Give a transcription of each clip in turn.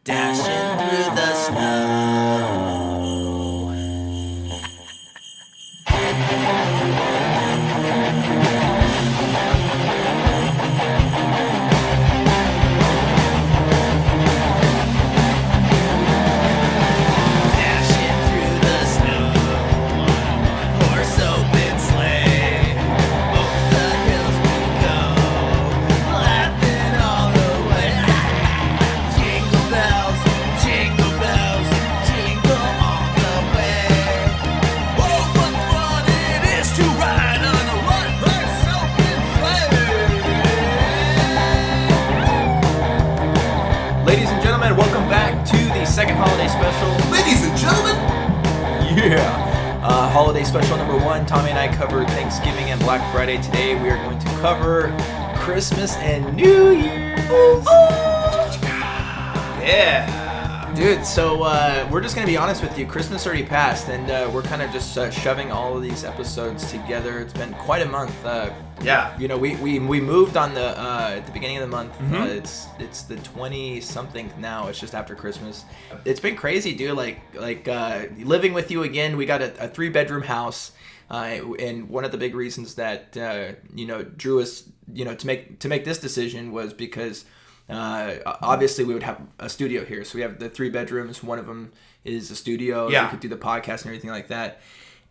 Dashing through the snow. Dashing through the snow on a horse open sleigh. Over the hills we go, laughing all the way. Jingle bells, jingle all the way. Oh, what fun it is to ride on a one-horse open sleigh. Ladies and gentlemen, welcome back to the second holiday special. Ladies and gentlemen, Holiday special number 1. Tommy and I covered Thanksgiving and Black Friday. Today we are going to cover Christmas and New Year's. yeah. Dude, so we're just going to be honest with you. Christmas already passed, and we're kind of just shoving all of these episodes together. It's been quite a month. Yeah. You know, we moved on the at the beginning of the month. Mhm. It's the 20-something now. It's just after Christmas. It's been crazy, dude. Like living with you again. We got a 3-bedroom house. And one of the big reasons that drew us to make this decision was because obviously we would have a studio here. So we have the 3 bedrooms. One of them is a studio. Yeah. We could do the podcast and everything like that.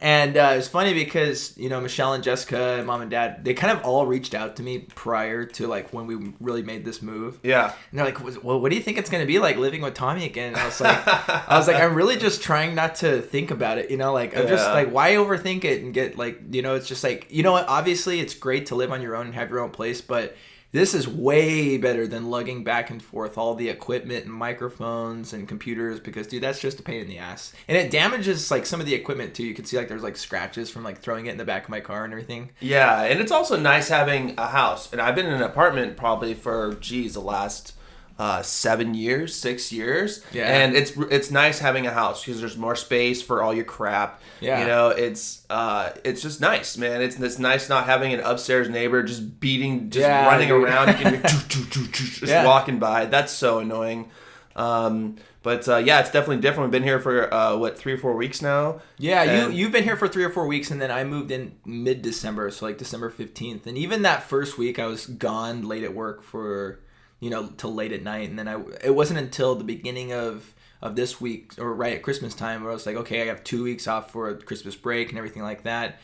And it's funny because, Michelle and Jessica, mom and dad, they kind of all reached out to me prior to like when we really made this move. Yeah. And they're like, well, what do you think it's going to be like living with Tommy again? And I was like, I'm really just trying not to think about it. I'm just like, why overthink it and get like, it's just like, what? Obviously it's great to live on your own and have your own place, but this is way better than lugging back and forth all the equipment and microphones and computers because, dude, that's just a pain in the ass. And it damages, like, some of the equipment, too. You can see, like, there's, like, scratches from, like, throwing it in the back of my car and everything. Yeah, and it's also nice having a house. And I've been in an apartment probably for, the last 6 years. Yeah. And it's nice having a house because there's more space for all your crap. Yeah. It's just nice, man. It's nice not having an upstairs neighbor just running around and just walking by. That's so annoying. But it's definitely different. We've been here for 3 or 4 weeks now. Yeah, you've been here for 3 or 4 weeks, and then I moved in mid-December, so like December 15th. And even that first week, I was gone late at work for till late at night, and then it wasn't until the beginning of this week, or right at Christmas time, where I was like, okay, I have 2 weeks off for a Christmas break and everything like that.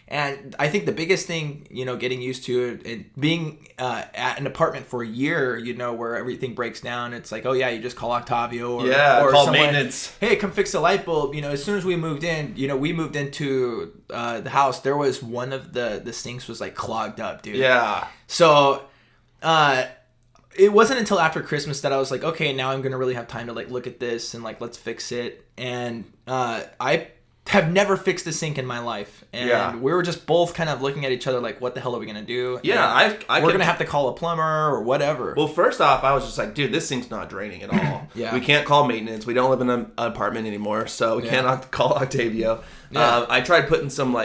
And I think the biggest thing, getting used to it, being at an apartment for a year, where everything breaks down, it's like, oh yeah, you just call Octavio or call someone, maintenance. Hey, come fix the light bulb. As soon as we moved in, we moved into the house. There was one of the sinks was like clogged up, dude. Yeah. So, it wasn't until after Christmas that I was like, okay, now I'm gonna really have time to like look at this and like let's fix it. And I have never fixed a sink in my life, and we were just both kind of looking at each other like, what the hell are we gonna do? Yeah, we're gonna have to call a plumber or whatever. Well, first off, I was just like, dude, this sink's not draining at all. Yeah. We can't call maintenance. We don't live in an apartment anymore, so we cannot call Octavio. Yeah. I tried putting some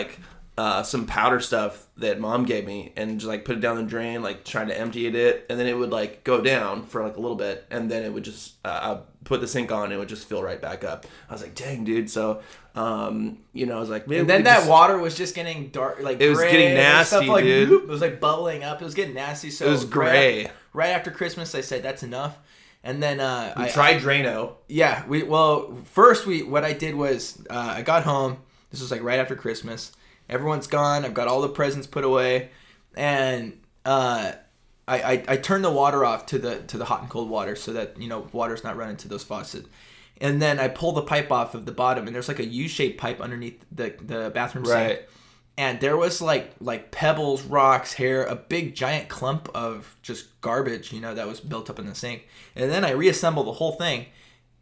some powder stuff that mom gave me and just like put it down the drain, like trying to empty it, and then it would like go down for like a little bit, and then it would just I put the sink on and it would just fill right back up. I was like, dang, dude. So I was like, maybe. And then that water was just getting dark, like it was gray, getting nasty, stuff, like, dude. It was like bubbling up. It was getting nasty. So it was gray. Right after Christmas, I said that's enough. And then we tried Drano. Yeah, what I did was I got home. This was like right after Christmas. Everyone's gone. I've got all the presents put away, and I turned the water off to the hot and cold water so that water's not running to those faucets. And then I pull the pipe off of the bottom, and there's like a U-shaped pipe underneath the bathroom sink. And there was like pebbles, rocks, hair, a big giant clump of just garbage, that was built up in the sink. And then I reassembled the whole thing,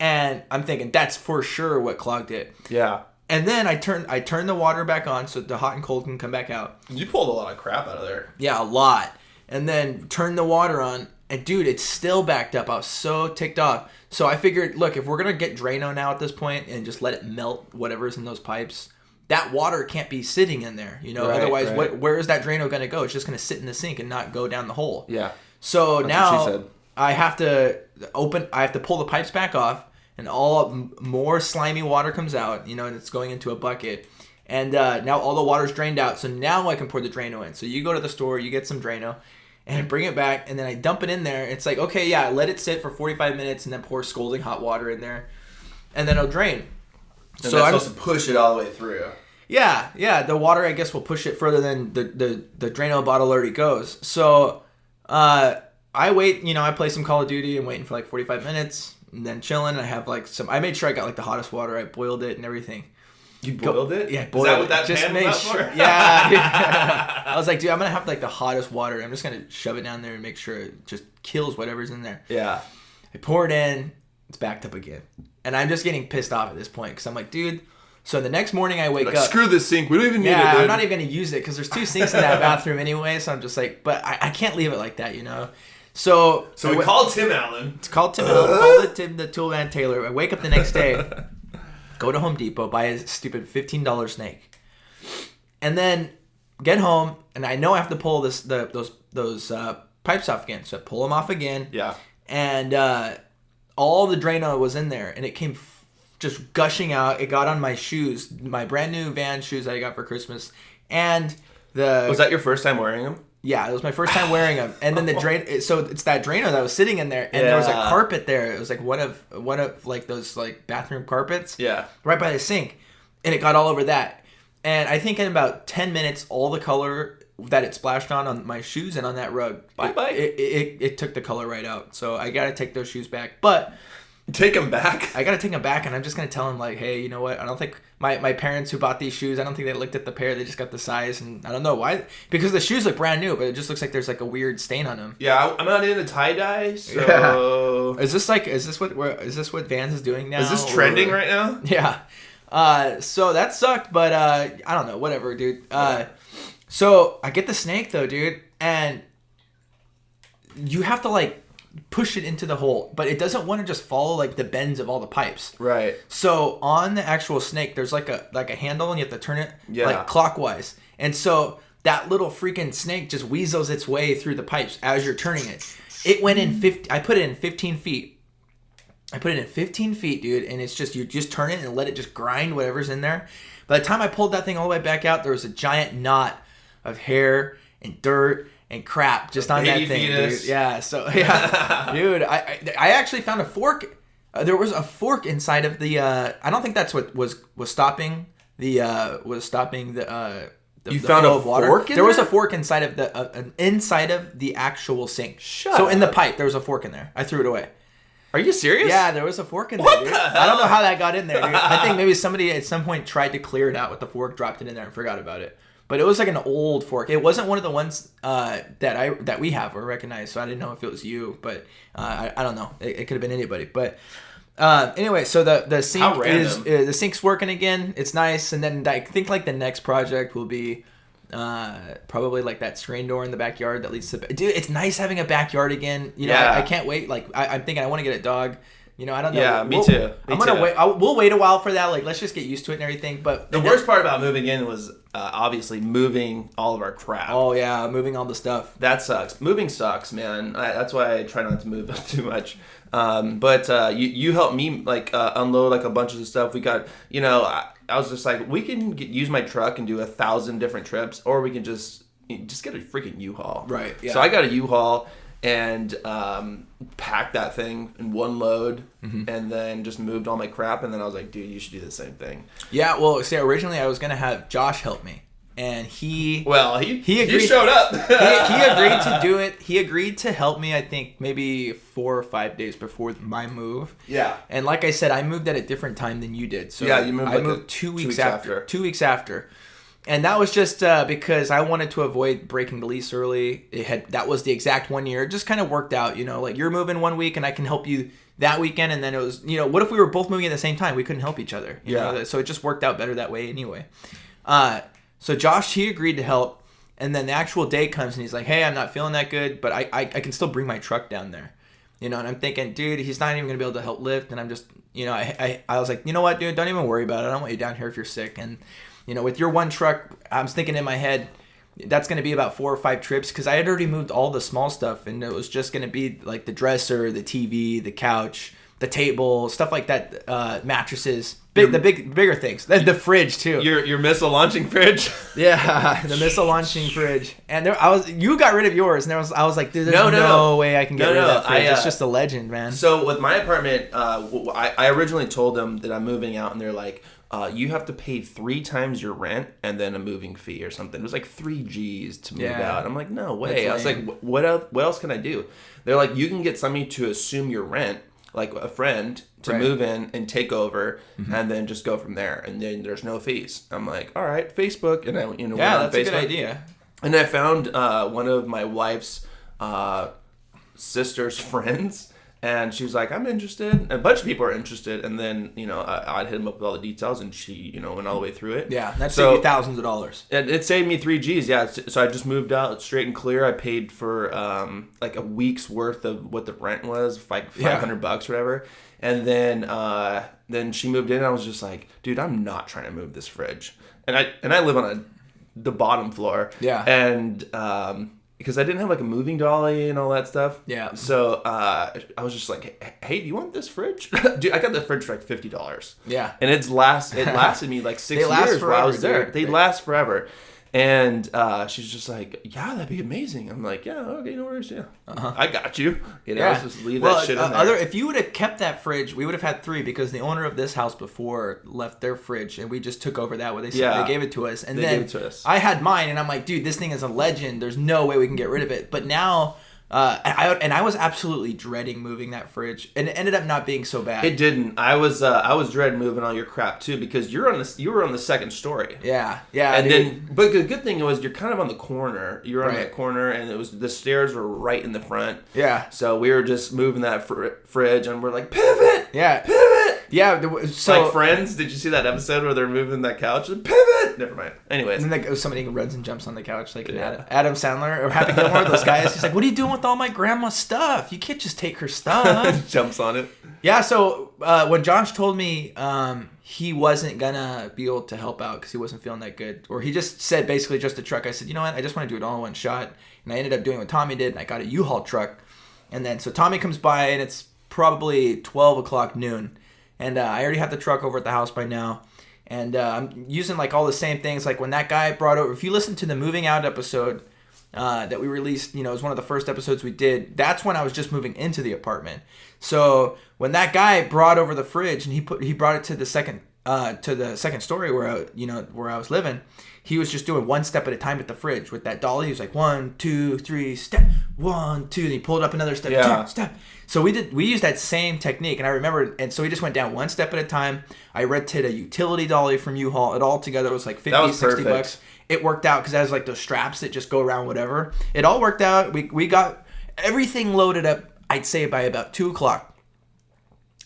and I'm thinking that's for sure what clogged it. Yeah. And then I turned the water back on so the hot and cold can come back out. You pulled a lot of crap out of there. Yeah, a lot. And then turned the water on, and dude, it's still backed up. I was so ticked off. So I figured, look, if we're gonna get Drano now at this point and just let it melt whatever's in those pipes, that water can't be sitting in there. Otherwise, where is that Drano gonna go? It's just gonna sit in the sink and not go down the hole. Yeah. So That's what she now, said. I have to pull the pipes back off, and more slimy water comes out, you know, and it's going into a bucket. And now all the water's drained out, so now I can pour the Drano in. So you go to the store, you get some Drano, and bring it back, and then I dump it in there. It's like, okay, yeah, let it sit for 45 minutes, and then pour scalding hot water in there, and then it'll drain. And so I'm supposed to push it all the way through. Yeah, the water, I guess, will push it further than the Drano bottle already goes. So I wait, you know, I play some Call of Duty. I'm waiting for like 45 minutes, and then chilling. I have like I made sure I got like the hottest water. I boiled it and everything. You boiled it? Yeah, boiled Is that what that it. Just pan made was sure. for? Yeah. I was like, dude, I'm gonna have like the hottest water. I'm just gonna shove it down there and make sure it just kills whatever's in there. Yeah. I pour it in. It's backed up again, and I'm just getting pissed off at this point because I'm like, dude. So the next morning I wake up. Screw this sink. We don't even need it, dude. I'm not even going to use it because there's 2 sinks in that bathroom anyway. So I'm just like, but I can't leave it like that, you know? So we called Tim Allen. It's called Tim Allen. Call the Toolman Taylor. I wake up the next day, go to Home Depot, buy a stupid $15 snake. And then get home, and I know I have to pull those pipes off again. So I pull them off again. Yeah. And all the Drano was in there, and it came just gushing out. It got on my shoes, my brand new Vans shoes that I got for Christmas, and was that your first time wearing them? Yeah, it was my first time wearing them. And then so it's that Drano that was sitting in there, and there was a carpet there. It was like one of like those like bathroom carpets. Yeah, right by the sink, and it got all over that. And I think in about 10 minutes, all the color that it splashed on my shoes and on that rug, it took the color right out. So I gotta take those shoes back, but. Take them back? I gotta take them back, and I'm just gonna tell them like, hey, you know what? I don't think my parents who bought these shoes, I don't think they looked at the pair. They just got the size, and I don't know why. Because the shoes look brand new, but it just looks like there's like a weird stain on them. Yeah, I'm not into tie dye, so is this what Vans is doing now? Is this trending right now? Yeah. So that sucked, but I don't know. Whatever, dude. So I get the snake though, dude, and you have to like push it into the hole, but it doesn't want to just follow like the bends of all the pipes. Right. So on the actual snake, there's like a handle, and you have to turn it like clockwise. And so that little freaking snake just weasels its way through the pipes as you're turning it. It went in I put it in 15 feet. I put it in 15 feet, dude, and it's just, you just turn it and let it just grind whatever's in there. By the time I pulled that thing all the way back out, there was a giant knot of hair and dirt and crap just on that thing, fetus. Dude. Yeah, so yeah, dude, I actually found a fork. There was a fork inside of the. I don't think that's what was stopping the. You found a fork. There was a fork inside of the actual sink. So in the pipe, there was a fork in there. I threw it away. Are you serious? Yeah, there was a fork in there. What the hell? I don't know how that got in there, dude. I think maybe somebody at some point tried to clear it out with the fork, dropped it in there, and forgot about it. But it was like an old fork. It wasn't one of the ones that we have or recognize. So I didn't know if it was you, but I don't know. It could have been anybody. But anyway, so the sink the sink's working again. It's nice. And then I think like the next project will be probably like that screen door in the backyard that leads to. Dude, it's nice having a backyard again. You know, I can't wait. Like I'm thinking I want to get a dog. You know, I don't know. Yeah, me too. I'm gonna wait. We'll wait a while for that. Like, let's just get used to it and everything. But the worst part about moving in was obviously moving all of our crap. Oh yeah, moving all the stuff. That sucks. Moving sucks, man. That's why I try not to move too much. But you helped me like unload like a bunch of the stuff. We got, you know, I was just like, we can use my truck and do 1,000 different trips, or we can just get a freaking U-Haul. Right. Yeah. So I got a U-Haul and packed that thing in one load, and then just moved all my crap. And then I was like, dude, you should do the same thing. Yeah, well, see, originally I was gonna have Josh help me, and he agreed. He showed up. he agreed to do it. He agreed to help me. I think maybe 4 or 5 days before my move. Yeah. And like I said, I moved at a different time than you did. So yeah, you moved. I moved 2 weeks after. 2 weeks after. And that was just because I wanted to avoid breaking the lease early. That was the exact 1 year. It just kind of worked out, you know, like you're moving 1 week and I can help you that weekend. And then it was, you know, what if we were both moving at the same time? We couldn't help each other. You know? So it just worked out better that way anyway. So Josh, he agreed to help. And then the actual day comes and he's like, hey, I'm not feeling that good, but I can still bring my truck down there. You know, and I'm thinking, dude, he's not even going to be able to help lift. And I'm just, you know, I was like, you know what, dude, don't even worry about it. I don't want you down here if you're sick. And you know, with your one truck, I was thinking in my head, that's going to be about 4 or 5 trips because I had already moved all the small stuff, and it was just going to be like the dresser, the TV, the couch, the table, stuff like that, mattresses, bigger things, the fridge too. Your missile launching fridge. Yeah, the missile launching fridge. And you got rid of yours, and I was like, dude, there's no way I can get rid of that fridge. It's just a legend, man. So with my apartment, I originally told them that I'm moving out, and they're like, you have to pay 3 times your rent and then a moving fee or something. It was like 3 G's to move out. I'm like, no way. I was like, what else can I do? They're like, you can get somebody to assume your rent, like a friend, to move in and take over, and then just go from there. And then there's no fees. I'm like, all right, Facebook, and I went on that's Facebook. a good idea. And I found one of my wife's sister's friends, and she was like, I'm interested. And a bunch of people are interested. And then, I'd hit him up with all the details, and she, went all the way through it. Yeah, that saved you thousands of dollars. It saved me 3 G's, yeah. So I just moved out straight and clear. I paid for like a week's worth of what the rent was, like $500 or whatever. And then she moved in, and I was just like, dude, I'm not trying to move this fridge. And I live on the bottom floor. Yeah. And because I didn't have like a moving dolly and all that stuff. Yeah. So I was just like, hey, do you want this fridge? Dude, I got the fridge for like $50. Yeah. And it lasted me like 6 years while I was there. They last forever. And she's just like, yeah, that'd be amazing. I'm like, yeah, okay, no worries, yeah. I got you. Just leave that shit in there. If you would have kept that fridge, we would have had 3 because the owner of this house before left their fridge, and we just took over that. They gave it to us. And then I had mine, and I'm like, dude, this thing is a legend. There's no way we can get rid of it. But now... I was absolutely dreading moving that fridge, and it ended up not being so bad. It didn't. I was dreading moving all your crap too because you were on the second story. Yeah. But the good thing was you're kind of on the corner. You were on that corner, and the stairs were right in the front. Yeah. So we were just moving that fridge, and we're like, pivot. Yeah. Pivot. Yeah. So like Friends, did you see that episode where they're moving that couch? Pivot. Never mind. Anyways, and then somebody runs and jumps on the couch like Adam Sandler or Happy Gilmore. Those guys. He's like, what are you doing with all my grandma's stuff? You can't just take her stuff. Jumps on it. Yeah, so when Josh told me he wasn't gonna be able to help out because he wasn't feeling that good, or he just said basically just a truck, I said, you know what, I just want to do it all in one shot. And I ended up doing what Tommy did, and I got a U-Haul truck. And then so Tommy comes by, and it's probably 12 o'clock noon. And I already have the truck over at the house by now. And I'm using like all the same things. Like when that guy brought over, if you listen to the moving out episode that we released, it was one of the first episodes we did. That's when I was just moving into the apartment. So when that guy brought over the fridge and he brought it to the second story where I was living, he was just doing one step at a time with the fridge with that dolly. He was like 1, 2, 3, step 1, 2, and he pulled up another step, 2 step. So we used that same technique, and I remember, and so we just went down one step at a time. I rented a utility dolly from U-Haul. It all together was like $50-$60. It worked out because it has like those straps that just go around whatever. It all worked out. We got everything loaded up, I'd say by about 2 o'clock.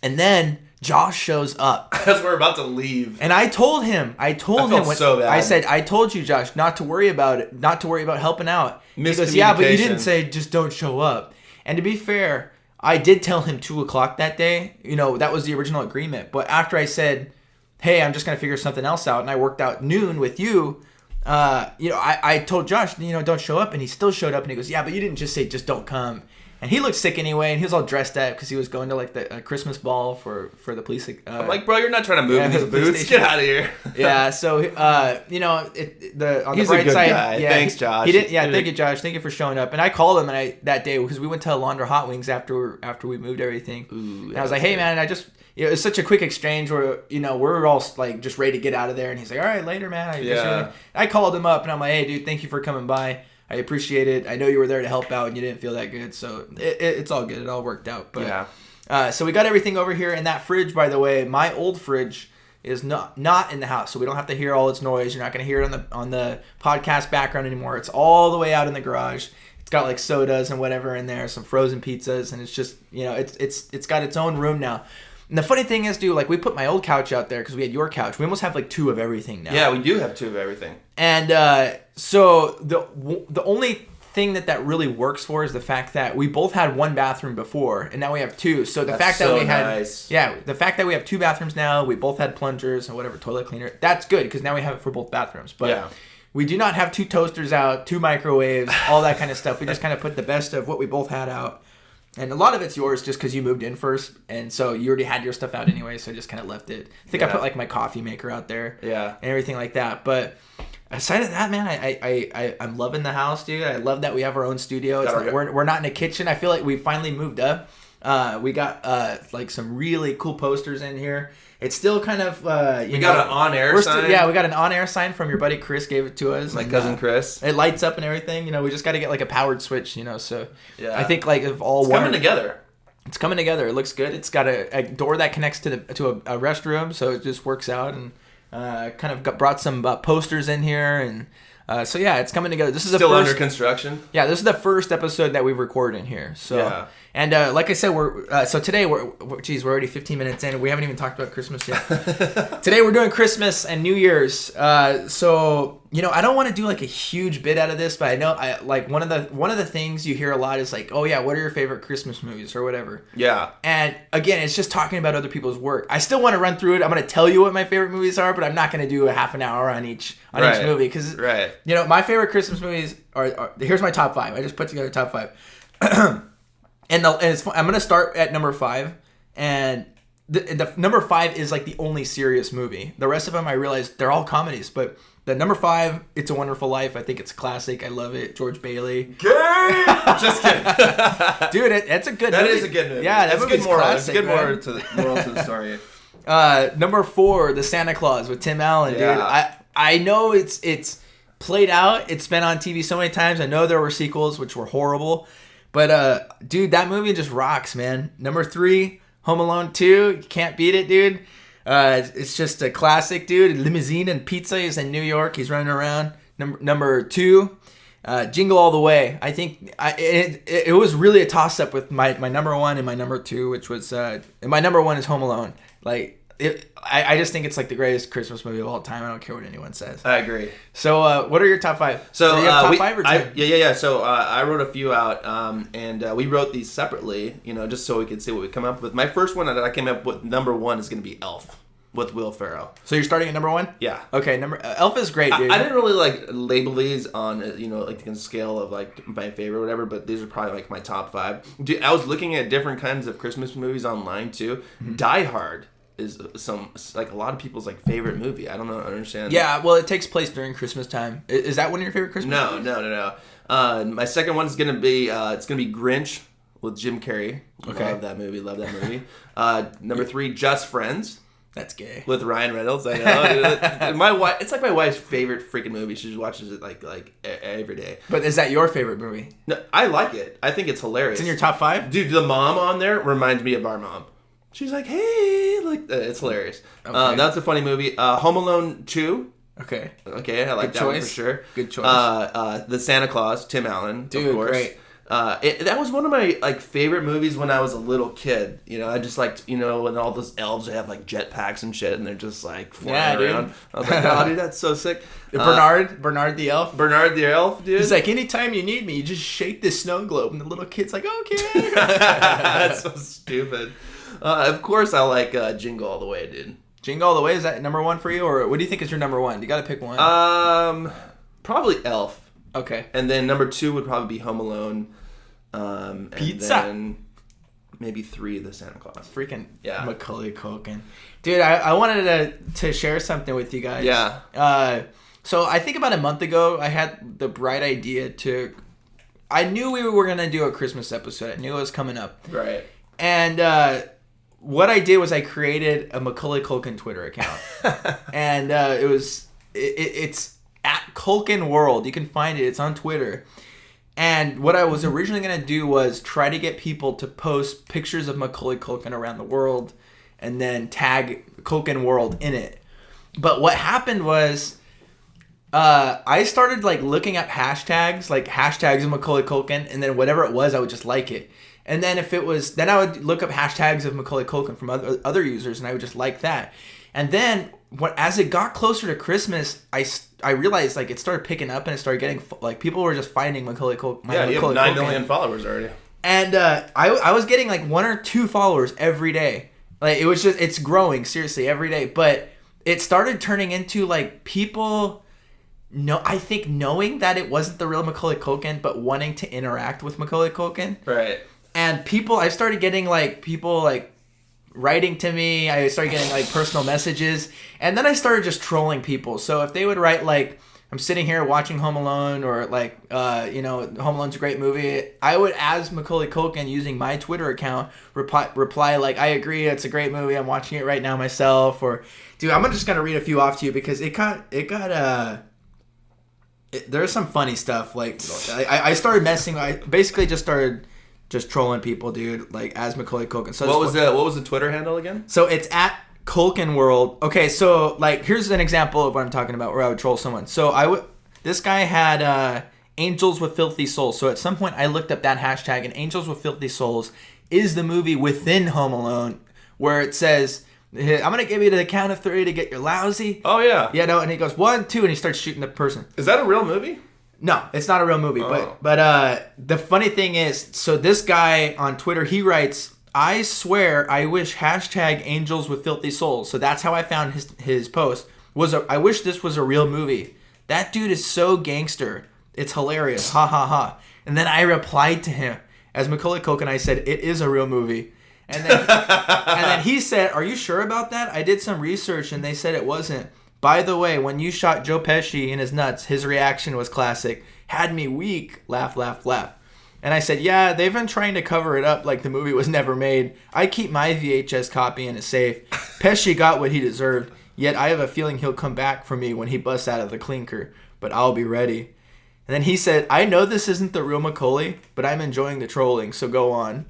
And then Josh shows up. Because we're about to leave. And I told him so bad. I said, I told you, Josh, not to worry about it, not to worry about helping out. He goes, yeah, but you didn't say just don't show up. And to be fair, I did tell him 2 o'clock that day. That was the original agreement. But after I said, hey, I'm just going to figure something else out, and I worked out noon with you, I told Josh, don't show up, and he still showed up, and he goes, yeah, but you didn't just say just don't come. And he looked sick anyway, and he was all dressed up because he was going to like the Christmas ball for the police. I'm like, bro, you're not trying to move these boots. Get out of here. Yeah. So on He's the bright side, guy. Yeah, thanks, Josh. He did. Yeah, thank you, Josh. Thank you for showing up. And I called him that day because we went to Alondra Hot Wings after we moved everything. Ooh, and I was like, hey man, it was such a quick exchange where we're all like just ready to get out of there, and he's like, all right, later, man. I called him up, and I'm like, hey dude, thank you for coming by. I appreciate it. I know you were there to help out and you didn't feel that good, so it's all good. It all worked out. But so we got everything over here, and that fridge, by the way, my old fridge is not in the house, so we don't have to hear all its noise. You're not going to hear it on the podcast background anymore. It's all the way out in the garage. It's got like sodas and whatever in there, some frozen pizzas, and it's just it's got its own room now. And the funny thing is, dude, like we put my old couch out there because we had your couch. We almost have like 2 of everything now. Yeah, we do have 2 of everything. And so the only thing that really works for is the fact that we both had 1 bathroom before, and now we have 2. So the fact that we had the fact that we have 2 bathrooms now, we both had plungers and whatever, toilet cleaner. That's good because now we have it for both bathrooms. But we do not have 2 toasters out, 2 microwaves, all that kind of stuff. We just kind of put the best of what we both had out. And a lot of it's yours just because you moved in first. And so you already had your stuff out anyway, so I just kind of left it. I think I put like my coffee maker out there. Yeah. And everything like that. But aside of that, man, I'm loving the house, dude. I love that we have our own studio. We're not in a kitchen. I feel like we finally moved up. We got like some really cool posters in here. It's still kind of we got an on-air sign. Yeah, we got an on-air sign from your buddy Chris. Gave it to us. My cousin Chris. It lights up and everything. We just got to get like a powered switch. So yeah. I think like if all it's coming together. It's coming together. It looks good. It's got a door that connects to a restroom, so it just works out. And kind of brought some posters in here and. So yeah, it's coming together. This is still under construction. Yeah, this is the first episode that we've recorded in here. So yeah. And like I said, so today we're already 15 minutes in. We haven't even talked about Christmas yet. Today we're doing Christmas and New Year's. So I don't want to do like a huge bit out of this, but I know like one of the things you hear a lot is like, oh yeah, what are your favorite Christmas movies or whatever. Yeah. And again, it's just talking about other people's work. I still want to run through it. I'm going to tell you what my favorite movies are, but I'm not going to do a half an hour on each movie because my favorite Christmas movies are here's my top 5. I just put together top 5. And I'm going to start at number 5, and the number 5 is like the only serious movie. The rest of them, I realize they're all comedies, but the number 5, It's a Wonderful Life. I think it's a classic. I love it. George Bailey. Just kidding. Dude, it's a good movie. That is a good movie. Yeah, that's a good moral. Classic, it's a good moral to the story. Number 4, The Santa Claus with Tim Allen, dude. Yeah. I know it's played out. It's been on TV so many times. I know there were sequels, which were horrible. But, dude, that movie just rocks, man. Number 3, Home Alone 2. You can't beat it, dude. It's just a classic, dude. Limousine and pizza. He's in New York. He's running around. Number 2, Jingle All the Way. I think it was really a toss-up with my number 1 and my number 2, which was... my number 1 is Home Alone. I just think it's like the greatest Christmas movie of all time. I don't care what anyone says. I agree. So, what are your top 5? So, you have top 5 or 10? Yeah. So, I wrote a few out, and we wrote these separately, just so we could see what we come up with. My first one that I came up with, number 1, is going to be Elf with Will Ferrell. So, you're starting at number 1? Yeah. Okay, Elf is great, dude. I didn't really label these on like the scale of like my favorite or whatever, but these are probably like my top 5. Dude, I was looking at different kinds of Christmas movies online too. Mm-hmm. Die Hard is a lot of people's like favorite movie. I don't understand. Yeah, well, it takes place during Christmas time. Is that one of your favorite Christmas movies? No. My second one is gonna be Grinch with Jim Carrey. Okay. Love that movie. Number 3, Just Friends. That's gay. With Ryan Reynolds, I know. My wife, it's like my wife's favorite freaking movie. She just watches it like every day. But is that your favorite movie? No, I like it. I think it's hilarious. It's in your top 5? Dude, the mom on there reminds me of our mom. She's like, hey, it's hilarious. Okay. That's a funny movie. Home Alone 2. Okay, I like that one for sure. Good choice. The Santa Claus, Tim Allen, dude, of course. Great. That was one of my favorite movies when I was a little kid. I just liked when all those elves have like jetpacks and shit, and they're just like flying around. Dude. I was like, oh, dude, that's so sick. Bernard the elf. Bernard the elf, dude. He's like, anytime you need me, you just shake this snow globe, and the little kid's like, okay. That's so stupid. Of course, I like Jingle All the Way, dude. Jingle All the Way, is that number 1 for you, or what do you think is your number 1? You got to pick one. Probably Elf. Okay. And then number 2 would probably be Home Alone. Pizza. And then maybe 3, The Santa Claus. Freaking yeah. Macaulay Culkin. Dude, I wanted to share something with you guys. Yeah. So I think about a month ago, I had the bright idea I knew we were going to do a Christmas episode. I knew it was coming up. Right. And what I did was I created a Macaulay Culkin Twitter account. And it's at Culkin World. You can find it. It's on Twitter. And what I was originally going to do was try to get people to post pictures of Macaulay Culkin around the world and then tag Culkin World in it. But what happened was I started looking up hashtags of Macaulay Culkin, and then whatever it was, I would just like it. And then then I would look up hashtags of Macaulay Culkin from other users, and I would just like that. And then as it got closer to Christmas, I realized it started picking up, and it started getting people were just finding Macaulay Culkin. Yeah, you have 9 million followers already. And I was getting 1 or 2 followers every day. It's growing seriously every day. But it started turning into people No, I think knowing that it wasn't the real Macaulay Culkin, but wanting to interact with Macaulay Culkin. Right. And I started getting like people like writing to me. I started getting like personal messages, and then I started just trolling people. So if they would write like, I'm sitting here watching Home Alone, or like, Home Alone's a great movie, I would, as Macaulay Culkin, using my Twitter account, reply like, I agree, it's a great movie, I'm watching it right now myself. Or, dude, I'm just gonna read a few off to you because there's some funny stuff. Like, I started messing. I basically just started trolling people, dude. Like, as Macaulay Culkin. So what was the Twitter handle again? So it's at Culkin World. Okay, so like, here's an example of what I'm talking about, where I would troll someone. So this guy had Angels with Filthy Souls. So at some point I looked up that hashtag, and Angels with Filthy Souls is the movie within Home Alone where it says, I'm gonna give you the count of 3 to get your lousy. Oh yeah. Yeah, no, and he goes 1, 2, and he starts shooting the person. Is that a real movie? No, it's not a real movie. Oh. But the funny thing is, so this guy on Twitter, he writes, I swear I wish hashtag Angels with Filthy Souls. So that's how I found his post. I wish this was a real movie. That dude is so gangster. It's hilarious. Ha ha ha. And then I replied to him as Macaulay Culkin. I said, it is a real movie. And then he said, are you sure about that? I did some research and they said it wasn't. By the way, when you shot Joe Pesci in his nuts, his reaction was classic. Had me weak. Laugh, laugh, laugh. And I said, yeah, they've been trying to cover it up like the movie was never made. I keep my VHS copy in a safe. Pesci got what he deserved, yet I have a feeling he'll come back for me when he busts out of the clinker. But I'll be ready. And then he said, I know this isn't the real Macaulay, but I'm enjoying the trolling, so go on.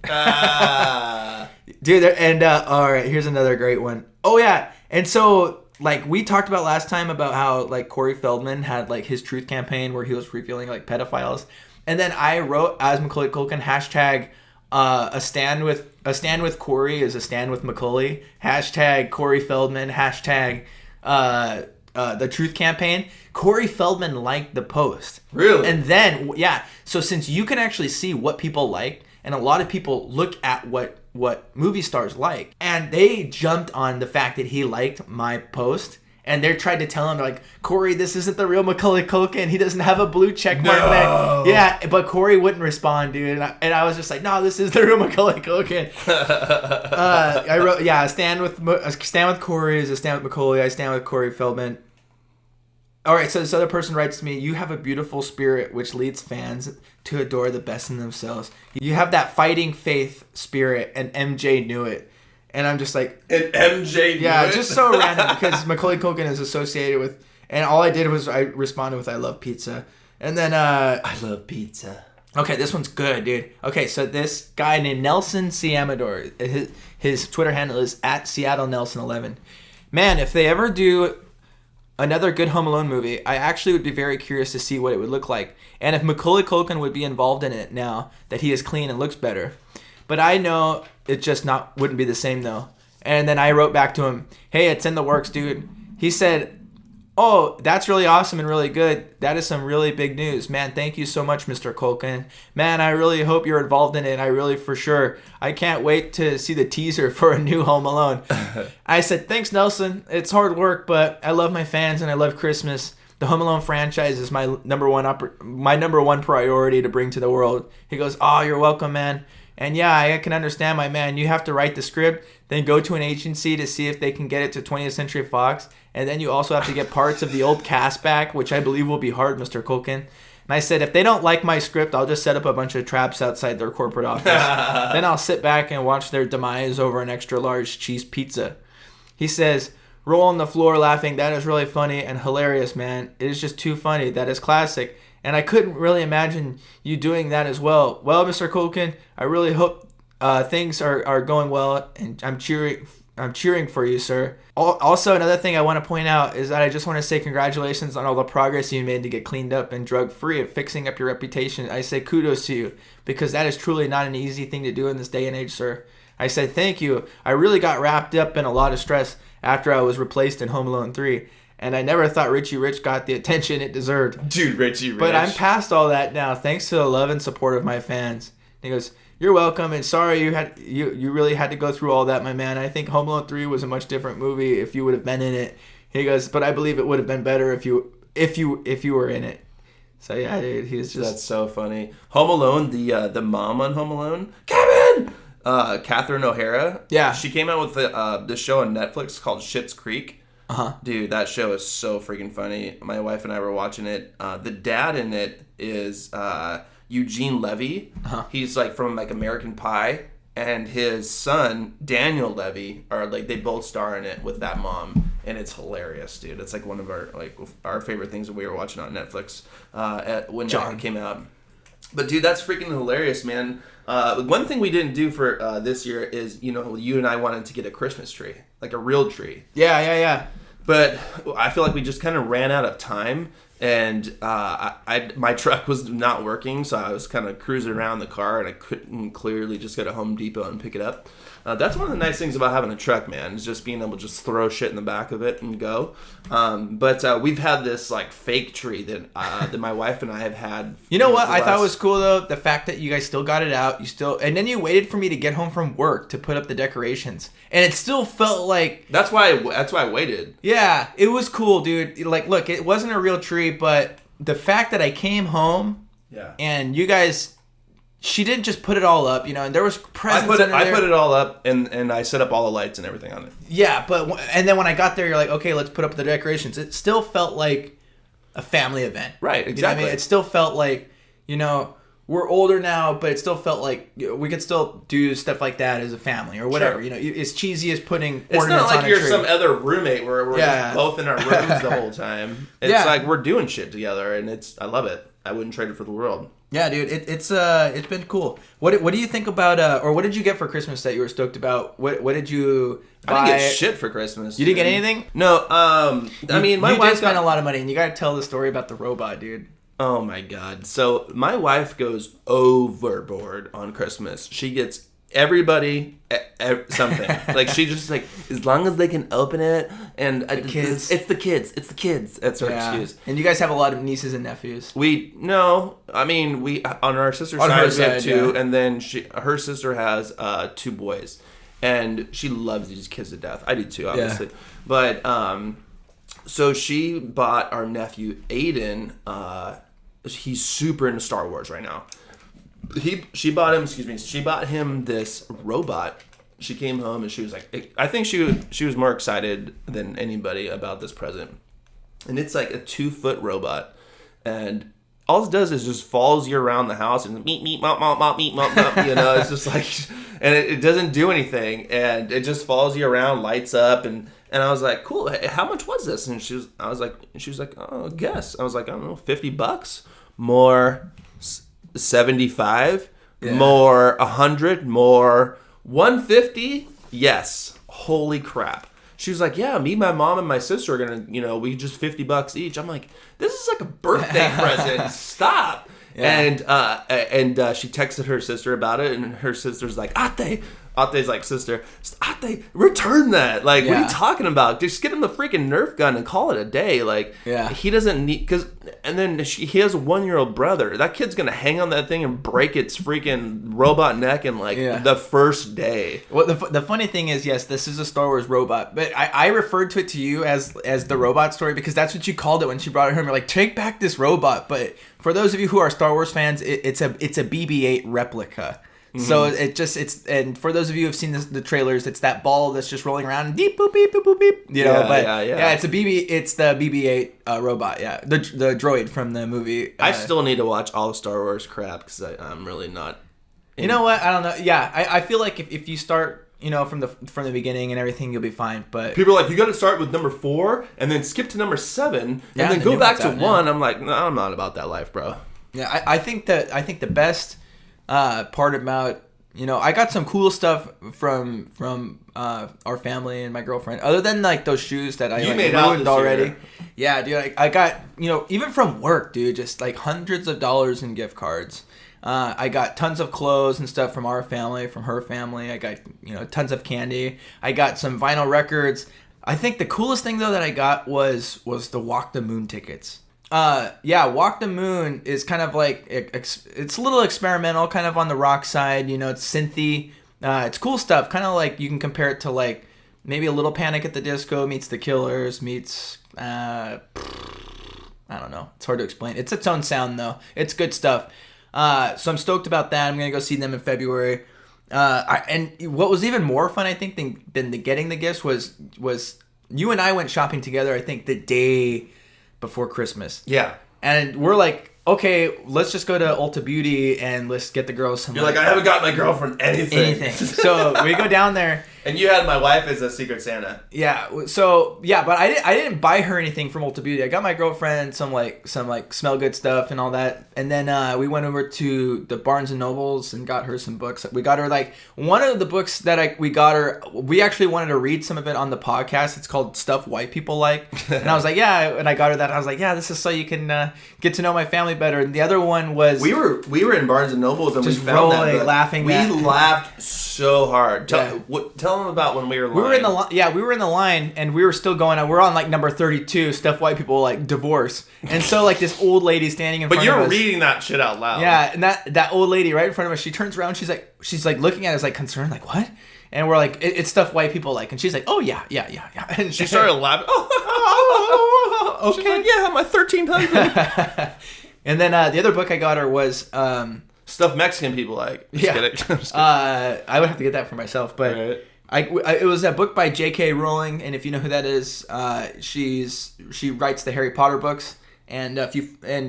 Dude, and all right, here's another great one. Oh, yeah. And so, like, we talked about last time about how, like, Corey Feldman had, like, his truth campaign where he was revealing, like, pedophiles. And then I wrote, as Macaulay Culkin, hashtag a stand with Corey is a stand with Macaulay. Hashtag Corey Feldman. Hashtag the truth campaign. Corey Feldman liked the post. Really? And then, yeah. So since you can actually see what people like, and a lot of people look at what movie stars like, and they jumped on the fact that he liked my post, and they tried to tell him, like, Corey, this isn't the real Macaulay Culkin. He doesn't have a blue check mark. No. Yeah, but Corey wouldn't respond, dude. And I was just like, no, this is the real Macaulay Culkin. I wrote, yeah, a stand with Corey is a stand with Macaulay. I stand with Corey Feldman. All right, so this other person writes to me, you have a beautiful spirit which leads fans to adore the best in themselves. You have that fighting faith spirit, and MJ knew it. And I'm just like... And MJ knew it? Just so random, because Macaulay Culkin is associated with... And all I did was I responded with, I love pizza. And then... I love pizza. Okay, this one's good, dude. Okay, so this guy named Nelson C. Amador, his Twitter handle is at SeattleNelson11. Man, if they ever do another good Home Alone movie, I actually would be very curious to see what it would look like. And if Macaulay Culkin would be involved in it now that he is clean and looks better. But I know it just wouldn't be the same though. And then I wrote back to him, hey, it's in the works, dude. He said, oh, that's really awesome and really good. That is some really big news. Man, thank you so much, Mr. Culkin. Man, I really hope you're involved in it. I can't wait to see the teaser for a new Home Alone. I said, thanks, Nelson. It's hard work, but I love my fans and I love Christmas. The Home Alone franchise is my number one priority to bring to the world. He goes, oh, you're welcome, man. And yeah, I can understand, my man. You have to write the script, then go to an agency to see if they can get it to 20th Century Fox. And then you also have to get parts of the old cast back, which I believe will be hard, Mr. Culkin. And I said, if they don't like my script, I'll just set up a bunch of traps outside their corporate office. Then I'll sit back and watch their demise over an extra large cheese pizza. He says, roll on the floor laughing. That is really funny and hilarious, man. It is just too funny. That is classic. And I couldn't really imagine you doing that as well. Well, Mr. Culkin, I really hope things are going well, and I'm cheering for you, sir. Also, another thing I want to point out is that I just want to say congratulations on all the progress you made to get cleaned up and drug-free and fixing up your reputation. I say kudos to you, because that is truly not an easy thing to do in this day and age, sir. I said thank you. I really got wrapped up in a lot of stress after I was replaced in Home Alone 3. And I never thought Richie Rich got the attention it deserved. Dude, Richie Rich. But I'm past all that now, thanks to the love and support of my fans. And he goes, you're welcome, and sorry you really had to go through all that, my man. I think Home Alone 3 was a much different movie if you would have been in it. He goes, but I believe it would have been better if you if you were in it. So yeah, dude, he's just That's so funny. Home Alone, the mom on Home Alone, Kevin, Catherine O'Hara. Yeah. She came out with the show on Netflix called Schitt's Creek. Dude, that show is so freaking funny. My wife and I were watching it. The dad in it is Eugene Levy. He's like from like American Pie, and his son Daniel Levy are like they both star in it with that mom, and it's hilarious, dude. It's like one of our favorite things that we were watching on Netflix when it came out. But dude, that's freaking hilarious, man. One thing we didn't do for this year is, you and I wanted to get a Christmas tree, like a real tree. Yeah. But I feel like we just kind of ran out of time, and my truck was not working, so I was kind of cruising around the car, and I couldn't clearly just go to Home Depot and pick it up. That's one of the nice things about having a truck, man, is just being able to just throw shit in the back of it and go. But we've had this like fake tree that my wife and I have had. You know what I thought was cool though? The fact that you guys still got it out, and then you waited for me to get home from work to put up the decorations, and it still felt like That's why I waited. Yeah, it was cool, dude. Like, look, it wasn't a real tree, but the fact that I came home, and you guys. She didn't just put it all up, and there was presents under there. I put it all up, and I set up all the lights and everything on it. Yeah, and then when I got there, you're like, okay, let's put up the decorations. It still felt like a family event. Right, exactly. You know what I mean? It still felt like, we're older now, but it still felt like we could still do stuff like that as a family or whatever. Sure. As cheesy as putting It's ornaments not like on a you're tree. some other roommate where we're just both in our rooms the whole time. It's like we're doing shit together, and I love it. I wouldn't trade it for the world. Yeah, dude, it's been cool. What do you think about or what did you get for Christmas that you were stoked about? What did you buy? I didn't get shit for Christmas. You didn't get anything? No. I mean, my you wife did spend a lot of money, and you got to tell the story about the robot, dude. Oh my god! So my wife goes overboard on Christmas. She gets everybody something. Like she just like as long as they can open it and The kids. It's the kids. That's her excuse. And you guys have a lot of nieces and nephews. We on our sister's On side her we have side, two, yeah. and then her sister has 2 boys, and she loves these kids to death. I do too, obviously. But so she bought our nephew Eynon. He's super into Star Wars right now. She bought him this robot. She came home and she was like, I think she was more excited than anybody about this present. And it's like a 2-foot robot, and all it does is just follows you around the house and meet mop mop mop meet mop mop. It's just like, and it doesn't do anything, and it just follows you around, lights up, and I was like, cool. How much was this? And she was like, oh, guess. I was like, I don't know, $50, more 75, more 100, more 150. Yes, holy crap. She was like, yeah, me, my mom, and my sister are gonna, we just $50 each. I'm like, this is like a birthday present. Stop. Yeah. And she texted her sister about it, and her sister's like, Ate's like, sister, Ate, return that. Like, what are you talking about? Just get him the freaking Nerf gun and call it a day. Like, he doesn't need, and then he has a 1-year-old brother. That kid's gonna hang on that thing and break its freaking robot neck in the first day. Well, the funny thing is, yes, this is a Star Wars robot, but I referred to it to you as the robot story because that's what you called it when she brought it home. You're like, take back this robot. But for those of you who are Star Wars fans, it's a BB-8 replica. Mm-hmm. So and for those of you who have seen the trailers, it's that ball that's just rolling around and beep boop beep boop boop beep. It's the BB-8 robot. Yeah, the droid from the movie. I still need to watch all the Star Wars crap because I'm really not. You know what? I don't know. Yeah, I feel like if you start from the beginning and everything, you'll be fine. But people are like, you got to start with number 4 and then skip to number 7 and then go back to 1. I'm like, no, I'm not about that life, bro. Yeah, I think the best part about I got some cool stuff from our family and my girlfriend. Other than like those shoes that I ruined already. Year. Yeah, dude. I got even from work, dude. Just like hundreds of dollars in gift cards. I got tons of clothes and stuff from our family, from her family. I got tons of candy. I got some vinyl records. I think the coolest thing though that I got was the Walk the Moon tickets. Walk the Moon is kind of like it's a little experimental, kind of on the rock side. It's synthy. It's cool stuff. Kind of like you can compare it to like maybe a little Panic at the Disco meets the Killers meets I don't know. It's hard to explain. It's its own sound though. It's good stuff. So I'm stoked about that. I'm gonna go see them in February. And what was even more fun, I think, than getting the gifts was you and I went shopping together. I think the day before Christmas. Yeah. And we're like, okay, let's just go to Ulta Beauty and let's get the girls some. You're like, I haven't got my girlfriend anything. So we go down there. And you had my wife as a Secret Santa. Yeah. So yeah, but I didn't buy her anything from Ulta Beauty. I got my girlfriend some smell good stuff and all that. And then we went over to the Barnes and Nobles and got her some books. We got her like one of the books that we got her. We actually wanted to read some of it on the podcast. It's called Stuff White People Like. And I was like, yeah. And I got her that. I was like, yeah, this is so you can get to know my family better. And the other one was we were in Barnes and Nobles and just we found rolling, that. Laughing. We laughed so hard. Tell them about when we were. We were in the line, and we were still going on. We're on like number 32, Stuff White People Like, divorce. And so like this old lady standing in front of us. But you're reading that shit out loud. Yeah, and that old lady right in front of us, she turns around, she's like looking at us like concerned, like what? And we're like, it's Stuff White People Like, and she's like, oh yeah. And she started laughing. Oh, okay. She's like, yeah, my 13th husband. And then the other book I got her was Stuff Mexican People Like. Just kidding. I would have to get that for myself, but. Right. It was a book by J.K. Rowling, and if you know who that is, she writes the Harry Potter books, and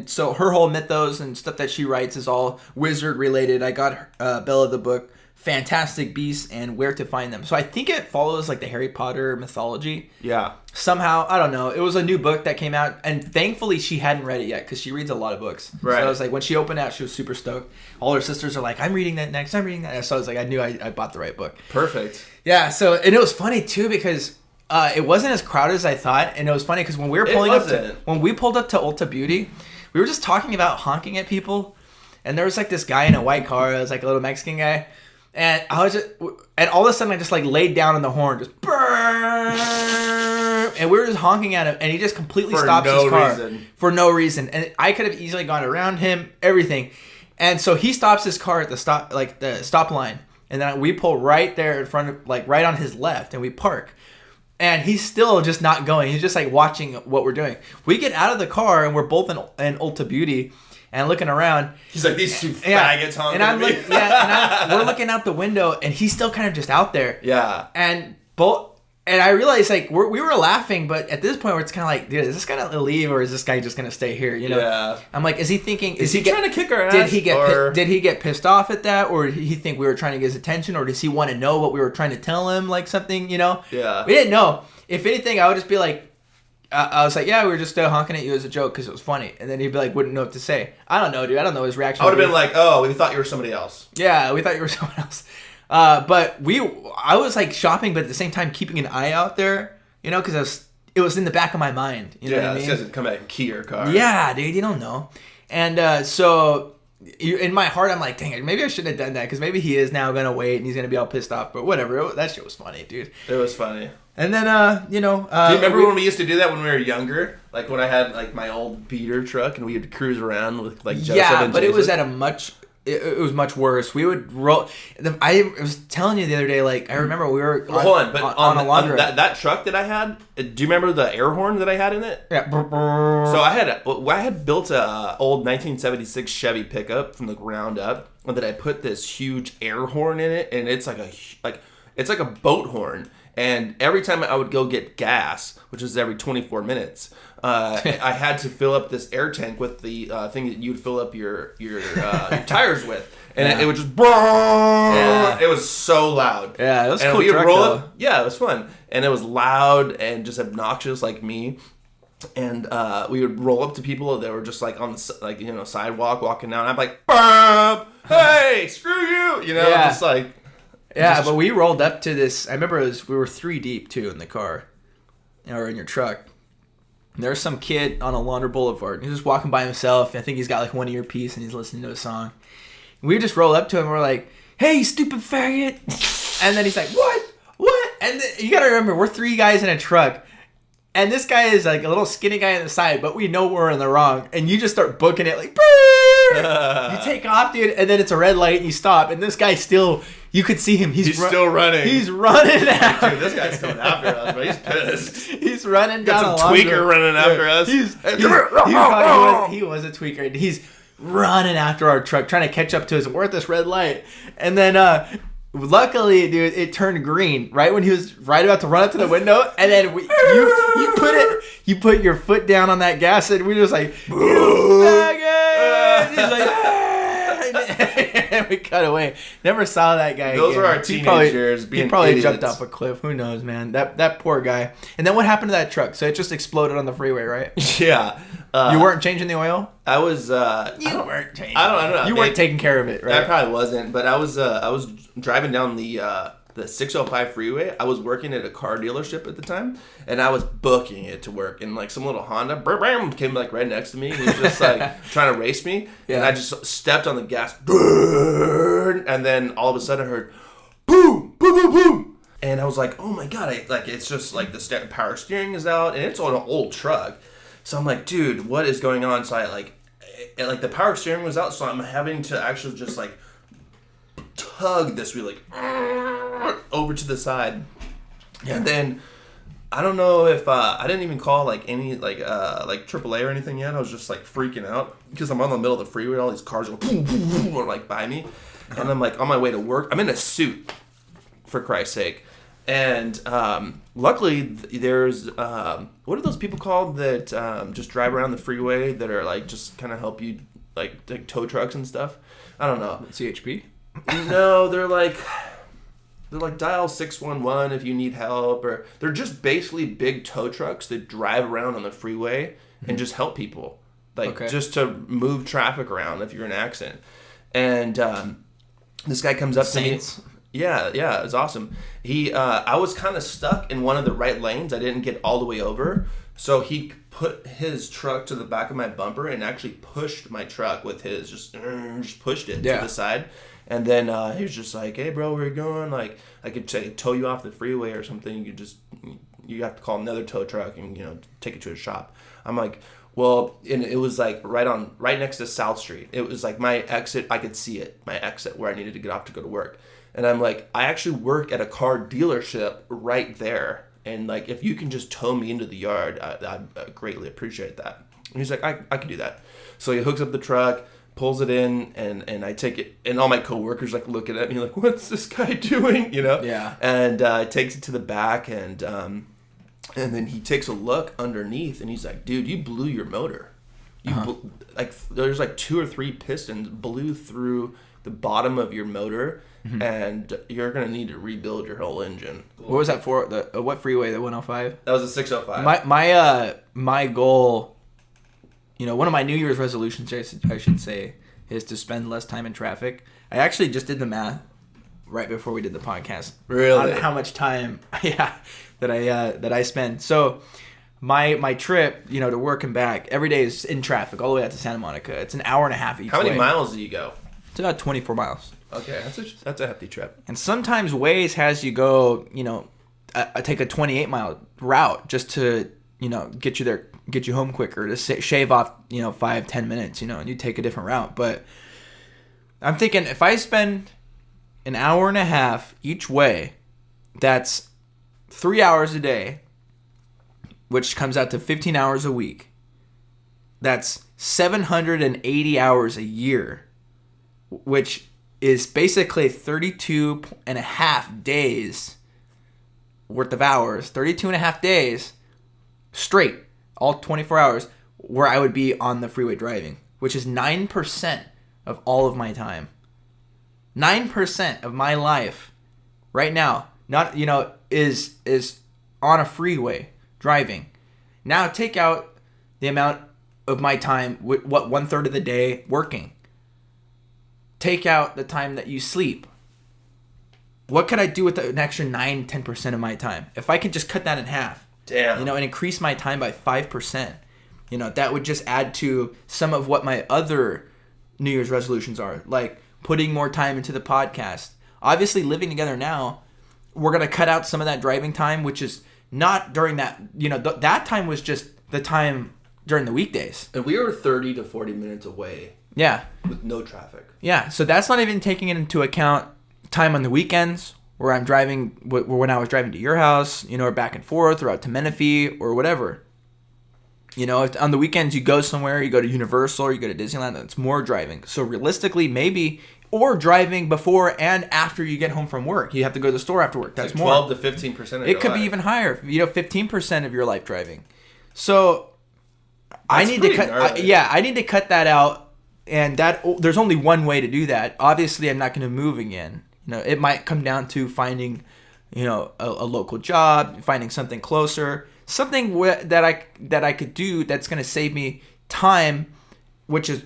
so her whole mythos and stuff that she writes is all wizard related. I got Bella the book, Fantastic Beasts and Where to Find Them. So I think it follows like the Harry Potter mythology. Yeah. Somehow, I don't know. It was a new book that came out, and thankfully she hadn't read it yet because she reads a lot of books. Right. So I was like, when she opened it, she was super stoked. All her sisters are like, I'm reading that next. I'm reading that. So I was like, I knew I bought the right book. Perfect. Yeah. So and it was funny too because it wasn't as crowded as I thought, and it was funny because when we were pulling up to Ulta Beauty, we were just talking about honking at people, and there was like this guy in a white car. It was like a little Mexican guy. And all of a sudden I just like laid down on the horn, just burn, and we were just honking at him, and he just completely stops his car for no reason. And I could have easily gone around him, everything. And so he stops his car at the stop line, and then we pull right there in front of, like right on his left, and we park. And he's still just not going. He's just like watching what we're doing. We get out of the car, and we're both in Ulta Beauty. And looking around, he's like, these two faggots honking. And I'm like, we're looking out the window, and he's still kind of just out there. Yeah. And I realized like we were laughing, but at this point, where it's kind of like, dude, is this gonna leave or is this guy just gonna stay here? You know? Yeah. I'm like, is he thinking? Is he trying to kick our ass? Did he get pissed off at that, or did he think we were trying to get his attention, or does he want to know what we were trying to tell him, like something? You know? Yeah. We didn't know. If anything, I would just be like. I was like, yeah, we were just honking at you as a joke because it was funny. And then he'd be like, wouldn't know what to say. I don't know, dude. I don't know his reaction. I would have been like, oh, we thought you were somebody else. Yeah, we thought you were someone else. But I was like shopping, but at the same time keeping an eye out there, you know, because it was in the back of my mind. You know what I mean? This doesn't come back and key your car. Yeah, dude, you don't know. And so in my heart, I'm like, dang it, maybe I shouldn't have done that because maybe he is now going to wait and he's going to be all pissed off. But whatever, that shit was funny, dude. It was funny. And then, do you remember when we used to do that when we were younger? Like when I had like my old beater truck and we would cruise around with like Joseph and but Jason? it was at a much... It was much worse. We would roll... I was telling you the other day, like, I remember we were on a laundry... That truck that I had, do you remember the air horn that I had in it? Yeah. So I had built a old 1976 Chevy pickup from the ground up, and then I put this huge air horn in it, and it's like a boat horn. And every time I would go get gas, which is every 24 minutes, I had to fill up this air tank with the thing that you'd fill up your tires with. And it would just... Yeah. It was so loud. Yeah, it was and cool. We would roll up. Yeah, it was fun. And it was loud and just obnoxious like me. And we would roll up to people that were just like on the sidewalk walking down. I'm like, Bob, hey, screw you. You know, just like... Yeah, but we rolled up to this. I remember we were 3 deep too in the car, or in your truck. And there was some kid on a Launder Boulevard. He's just walking by himself. I think he's got like one earpiece and he's listening to a song. And we just rolled up to him and we're like, "Hey, you stupid faggot!" And then he's like, "What?" And you gotta remember, we're 3 guys in a truck. And this guy is like a little skinny guy on the side, but we know we're in the wrong. And you just start booking it like, you take off, dude, and then it's a red light and you stop. And this guy still, You could see him. He's still running. He's running. Dude, this guy's coming after us, but he's pissed. He's running down. Got some tweaker running after us. He was a tweaker. He's running after our truck, trying to catch up to us. We're at this red light, and then luckily, dude, it turned green right when he was right about to run up to the window, and then you put your foot down on that gas, and we were just like, you faggot! He's like, and we cut away. Never saw that guy. Those again. were our teenage years being He probably idiots. jumped off a cliff. Who knows, man? That poor guy. And then what happened to that truck? So it just exploded on the freeway, right? Yeah. You weren't changing the oil? I was. You weren't changing. I don't know. You weren't taking care of it, right? I probably wasn't, but I was driving down the 605 freeway. I was working at a car dealership at the time, and I was booking it to work. And like some little Honda came like right next to me. And he was just like trying to race me, and I just stepped on the gas, and then all of a sudden I heard boom, boom, boom, boom, and I was like, oh my god! It's just like the power steering is out, and it's on an old truck. So I'm like, dude, what is going on? So I like the power steering was out, so I'm having to actually just like tug this wheel like over to the side, and then I don't know if I didn't even call like any like AAA or anything yet. I was just like freaking out because I'm on the middle of the freeway. All these cars go boom, boom, boom, or like by me, and I'm like on my way to work. I'm in a suit, for Christ's sake. And luckily, there's what are those people called that just drive around the freeway that are like just kind of help you like tow trucks and stuff? I don't know. CHP? No, they're like dial 611 if you need help, or they're just basically big tow trucks that drive around on the freeway and just help people, like just to move traffic around if you're in an accident. And this guy comes up to me. Yeah, it was awesome. I was kind of stuck in one of the right lanes. I didn't get all the way over. So he put his truck to the back of my bumper and actually pushed my truck with his, just pushed it to the side. And then he was just like, hey, bro, where you going? Like, I could tow you off the freeway or something. You have to call another tow truck and, take it to a shop. I'm like, well, and it was like right next to South Street. It was like my exit. I could see it, my exit where I needed to get off to go to work. And I'm like, I actually work at a car dealership right there. And like, if you can just tow me into the yard, I greatly appreciate that. And he's like, I can do that. So he hooks up the truck, pulls it in, and I take it. And all my coworkers like looking at me like, what's this guy doing? Yeah. And takes it to the back, and then he takes a look underneath, and he's like, dude, you blew your motor. There's like 2 or 3 pistons blew through the bottom of your motor. Mm-hmm. And you're gonna need to rebuild your whole engine. What was that for? What freeway? The 105? That was a 605. My goal, one of my New Year's resolutions, I should say, is to spend less time in traffic. I actually just did the math right before we did the podcast. Really? On how much time, that I spend. So my trip, to work and back every day is in traffic all the way out to Santa Monica. It's an hour and a half each way. How many miles do you go? It's about 24 miles. Okay, that's a hefty trip. And sometimes Waze has you go, take a 28-mile route just to, get you there, get you home quicker, to shave off, 5-10 minutes, and you take a different route. But I'm thinking if I spend an hour and a half each way, that's 3 hours a day, which comes out to 15 hours a week. That's 780 hours a year, which is basically 32 and a half days worth of hours, 32 and a half days straight, all 24 hours, where I would be on the freeway driving, which is 9% of all of my time. 9% of my life right now, not, is on a freeway driving. Now take out the amount of my time, 1/3 of the day working. Take out the time that you sleep. What could I do with an extra 9-10% of my time? If I could just cut that in half, damn, and increase my time by 5%, that would just add to some of what my other New Year's resolutions are, like putting more time into the podcast. Obviously, living together now, we're gonna cut out some of that driving time, which is not during that. That time was just the time during the weekdays. And we were 30 to 40 minutes away. Yeah. With no traffic. Yeah, so that's not even taking into account, time on the weekends where I'm driving, when I was driving to your house, or back and forth, or out to Menifee, or whatever. If on the weekends you go somewhere, you go to Universal, or you go to Disneyland, that's more driving. So realistically, maybe, or driving before and after you get home from work. You have to go to the store after work. That's like more. 12 to 15% of your It could life. be even higher. 15% of your life driving. So I need to cut. I need to cut that out. And there's only one way to do that. Obviously, I'm not going to move again. It might come down to finding, a local job, finding something closer, something that I could do that's going to save me time, which is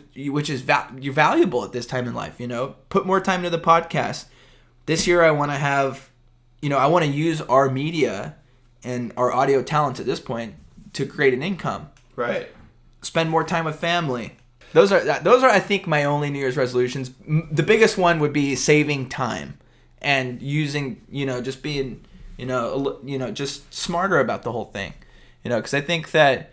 valuable at this time in life. Put more time into the podcast. This year, I want to have, I want to use our media and our audio talents at this point to create an income. Right. Spend more time with family. Those are I think my only New Year's resolutions. The biggest one would be saving time and using, just being, just smarter about the whole thing. Because I think that,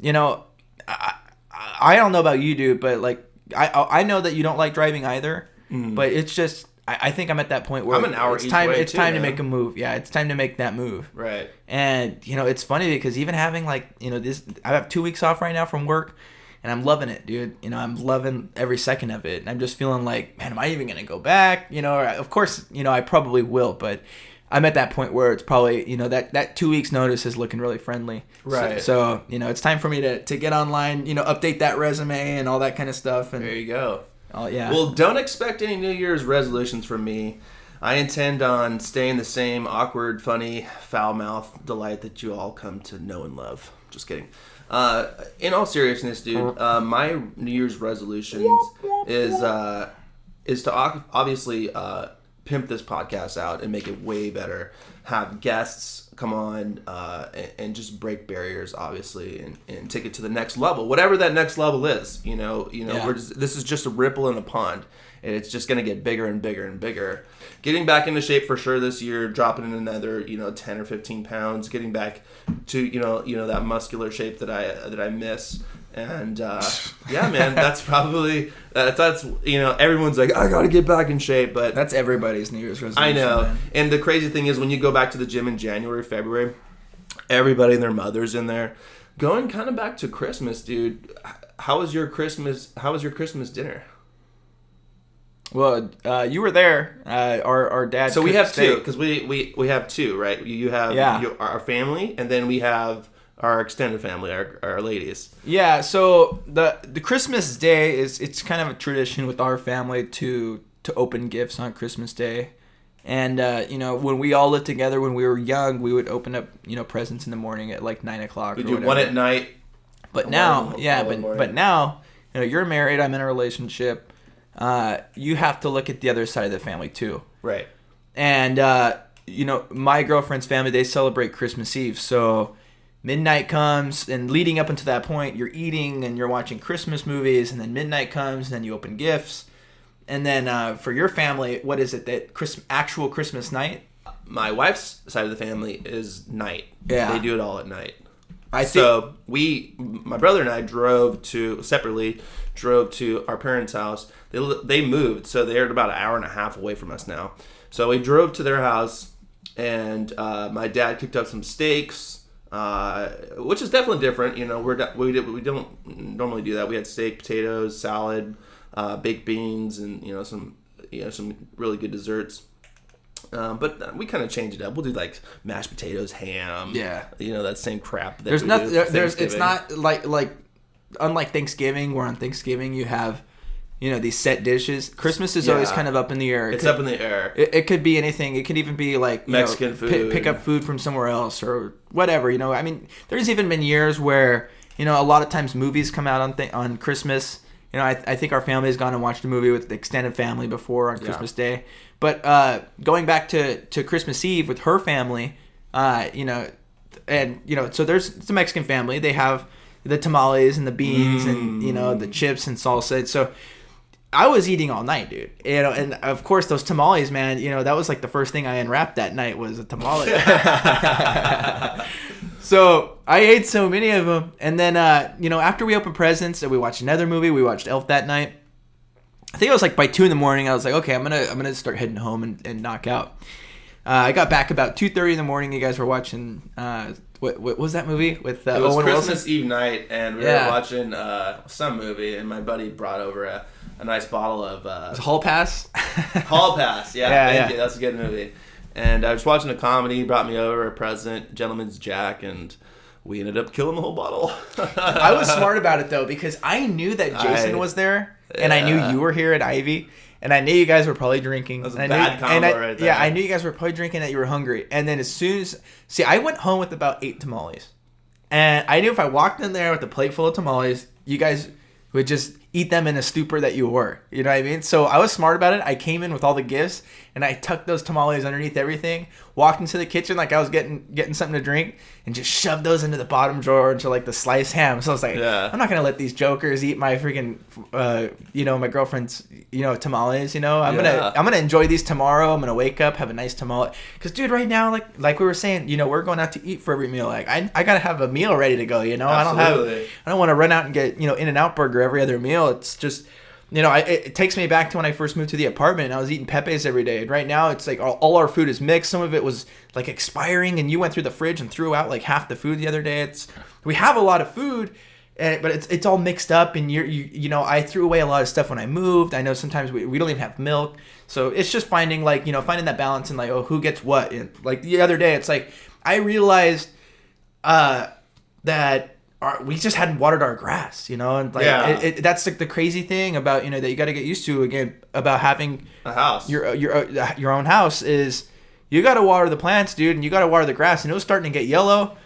I don't know about you, dude, but like I know that you don't like driving either. But it's just I think I'm at that point where I'm an hour it's each time. way It's too, time man. to make a move. Yeah, it's time to make that move. Right. And it's funny because even having this, I have 2 weeks off right now from work. And I'm loving it, dude. I'm loving every second of it. And I'm just feeling like, man, am I even going to go back? Of course, I probably will. But I'm at that point where it's probably, that 2 weeks notice is looking really friendly. Right. So it's time for me to get online, update that resume and all that kind of stuff. And There you go. oh, yeah. Well, don't expect any New Year's resolutions from me. I intend on staying the same awkward, funny, foul-mouthed delight that you all come to know and love. Just kidding. In all seriousness, dude, my New Year's resolutions is to obviously pimp this podcast out and make it way better. Have guests come on and just break barriers, obviously, and take it to the next level, whatever that next level is. Yeah. This is just a ripple in a pond, and it's just gonna get bigger and bigger and bigger. Getting back into shape for sure this year, dropping in another 10 or 15 pounds, getting back to that muscular shape that I miss. And yeah, man, that's probably that's everyone's like, I gotta get back in shape, but that's everybody's New Year's resolution. I know. Man. And the crazy thing is, when you go back to the gym in January, February, everybody and their mother's in there. Going kind of back to Christmas, dude. How was your Christmas dinner? Well, you were there. Our dad. So we cooked have steak. two, because we have two, right? You have our family, and then we have our extended family, our ladies. Yeah. So the Christmas day it's kind of a tradition with our family to open gifts on Christmas Day, and when we all lived together when we were young, we would open up presents in the morning at like 9 o'clock. We or do whatever. one at night. But now, morning. but now, you're married. I'm in a relationship. You have to look at the other side of the family too. Right. And my girlfriend's family, they celebrate Christmas Eve. So midnight comes, and leading up until that point, you're eating and you're watching Christmas movies, and then midnight comes, and then you open gifts. And then for your family, what is it, that actual Christmas night? My wife's side of the family is night. Yeah. They do it all at night. My brother and I drove to our parents' house. They moved, so they're about an hour and a half away from us now. So we drove to their house, and my dad cooked up some steaks, which is definitely different. We don't normally do that. We had steak, potatoes, salad, baked beans, and some really good desserts. But we kind of change it up. We'll do like mashed potatoes, ham. Yeah. That same crap. That There's we nothing. do for It's Thanksgiving. not like unlike Thanksgiving, where on Thanksgiving you have these set dishes. Christmas is always Yeah. kind of up in the air. It's up in the air. It could be anything. It could even be like Mexican food. Pick up food from somewhere else or whatever. I mean, there's even been years where a lot of times movies come out on Christmas. I think our family has gone and watched a movie with the extended family before on Christmas Day. But going back to Christmas Eve with her family, so there's the Mexican family. They have the tamales and the beans and the chips and salsa. So I was eating all night, dude. And of course those tamales, man. That was like the first thing I unwrapped that night was a tamale. So I ate so many of them, and then after we opened presents, we watched another movie. We watched Elf that night. I think it was like by 2 a.m. I was like, okay, I'm gonna start heading home and knock out. I got back about 2:30 in the morning. You guys were watching what was that movie with It was Owen Christmas Wilson? Eve night, and we were watching some movie, and my buddy brought over a nice bottle of It was Hall Pass. Hall Pass. Yeah, thank you. That's a good movie. And I was watching a comedy. He brought me over a present, Gentleman's Jack, and we ended up killing the whole bottle. I was smart about it though because I knew that Jason was there, and I knew you were here at Ivy, and I knew you guys were probably drinking. That was a bad combo right there. Yeah, I knew you guys were probably drinking, that you were hungry, and then as soon as I went home with about 8 tamales, and I knew if I walked in there with a plate full of tamales, you guys would just eat them in a stupor that you were. You know what I mean? So I was smart about it. I came in with all the gifts, and I tucked those tamales underneath everything, walked into the kitchen like I was getting something to drink, and just shoved those into the bottom drawer into like the sliced ham. So I was like, I'm not going to let these jokers eat my freaking, my girlfriend's, tamales, I'm going to enjoy these tomorrow. I'm going to wake up, have a nice tamale. Because, dude, right now, like we were saying, we're going out to eat for every meal. Like, I got to have a meal ready to go, Absolutely. I don't want to run out and get, In-N-Out burger every other meal. It's just, it takes me back to when I first moved to the apartment and I was eating Pepe's every day. And right now it's like all our food is mixed. Some of it was like expiring, and you went through the fridge and threw out like half the food the other day. We have a lot of food, but it's all mixed up, and I threw away a lot of stuff when I moved. I know sometimes we don't even have milk. So it's just finding finding that balance and who gets what. And like the other day, it's like I realized that we just hadn't watered our grass, and that's like the crazy thing about that you got to get used to again about having a house. Your own house is you got to water the plants, dude, and you got to water the grass, and it was starting to get yellow.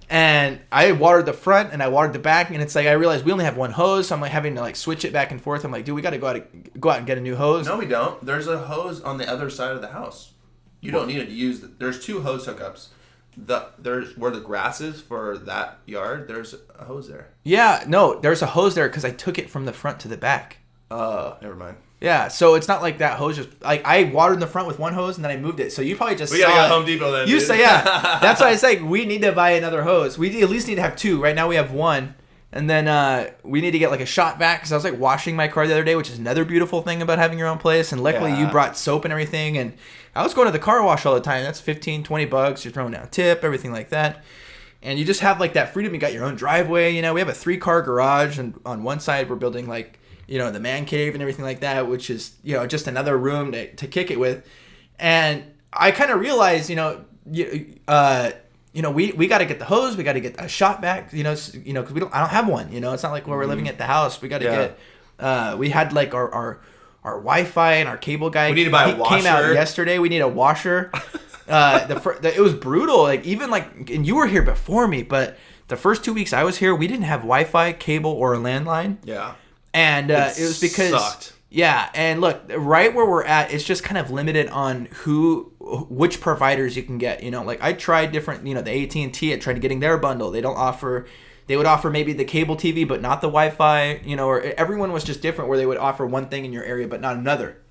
And I watered the front and I watered the back, and it's like I realized we only have one hose, so I'm like having to switch it back and forth. I'm like, dude, we got to go out and get a new hose. No, we don't. There's a hose on the other side of the house. You don't need to use. There's 2 hose hookups. There's where the grass is for that yard. There's a hose there. Yeah, no, there's a hose there because I took it from the front to the back. Oh, never mind. Yeah, so it's not like that hose just I watered in the front with one hose and then I moved it. So you probably just we gotta go to Home Depot then. You say that's why I say we need to buy another hose. We at least need to have 2. Right now we have 1. And then we need to get a shot vac because I was washing my car the other day, which is another beautiful thing about having your own place. And luckily you brought soap and everything. And I was going to the car wash all the time. That's $15-$20. You're throwing down a tip, everything like that. And you just have that freedom. You got your own driveway. We have a 3-car garage, and on one side we're building the man cave and everything like that, which is just another room to kick it with. And I kind of realized we got to get the hose, we got to get a shot vac, because I don't have one. It's not like we're living at the house. We got to get. We had our Wi-Fi and our cable guy. We need to buy a washer. Came out yesterday. We need a washer. It was brutal. And you were here before me, but the first 2 weeks I was here, we didn't have Wi-Fi, cable, or a landline. Yeah. And it was because sucked. Yeah, and look, right where we're at, it's just kind of limited on which providers you can get. I tried different, the AT&T. I tried getting their bundle. They would offer maybe the cable TV, but not the Wi-Fi. Or everyone was just different, where they would offer one thing in your area, but not another.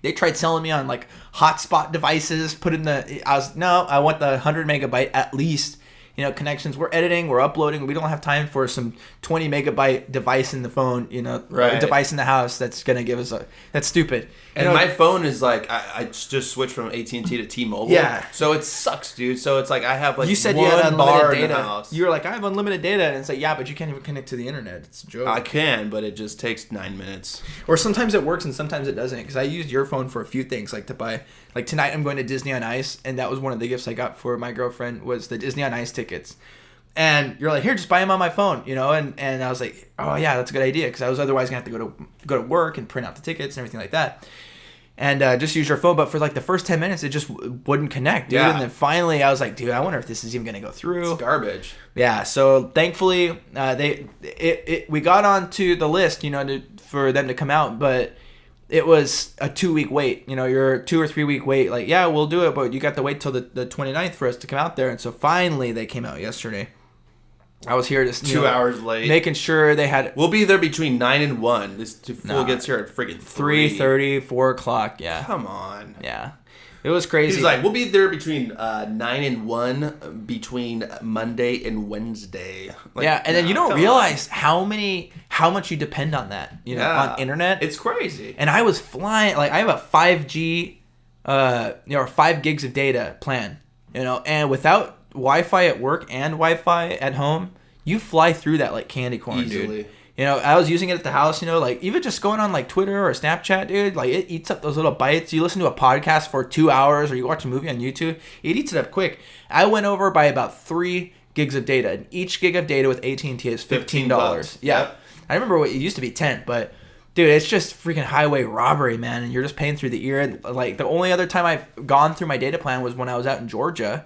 They tried selling me on hotspot devices. I want the 100 megabyte at least. Connections. We're editing, we're uploading. We don't have time for some 20 megabyte device in the phone, right. Device in the house that's going to give us that's stupid. And my phone is I just switched from AT&T to T-Mobile. Yeah. So it sucks, dude. So it's I have you said one you had bar unlimited in the data. house. You were like, I have unlimited data. And it's yeah, but you can't even connect to the internet. It's a joke. I can, but it just takes 9 minutes. Or sometimes it works and sometimes it doesn't. Because I used your phone for a few things, to buy. Tonight I'm going to Disney on Ice. And that was one of the gifts I got for my girlfriend was the Disney on Ice tickets. And you're like, here, just buy them on my phone, and I was like, oh yeah, that's a good idea, because I was otherwise gonna have to go to work and print out the tickets and everything like that, and just use your phone. But for the first 10 minutes, it just wouldn't connect, dude. Yeah. And then finally, I was like, dude, I wonder if this is even gonna go through. It's garbage. Yeah. So thankfully, we got onto the list, for them to come out, but it was a 2-week wait. You're a 2 or 3 week wait. Yeah, we'll do it, but you got to wait till the 29th for us to come out there. And so finally, they came out yesterday. I was here just 2 hours late, making sure they had. We'll be there between 9 and 1. This fool gets here at friggin' 3:30, 4 o'clock. Yeah. Come on. Yeah. It was crazy. He's like, we'll be there between 9 and 1 between Monday and Wednesday. Like, yeah, and then you don't come realize how much you depend on that, you know, on internet. It's crazy. And I was flying, like I have a 5G, or 5 gigs of data plan, you know, and without Wi-Fi at work and Wi-Fi at home, you fly through that like candy corn, Easily. dude. You know, I was using it at the house, you know, like even just going on like Twitter or Snapchat, dude, like it eats up those little bites. You listen to a podcast for 2 hours or you watch a movie on YouTube, it eats it up quick. I went over by about 3 gigs of data, and each gig of data with AT&T is $15. Yeah. Yep. I remember it used to be 10, but dude, it's just freaking highway robbery, man, and you're just paying through the ear. Like the only other time I've gone through my data plan was when I was out in Georgia.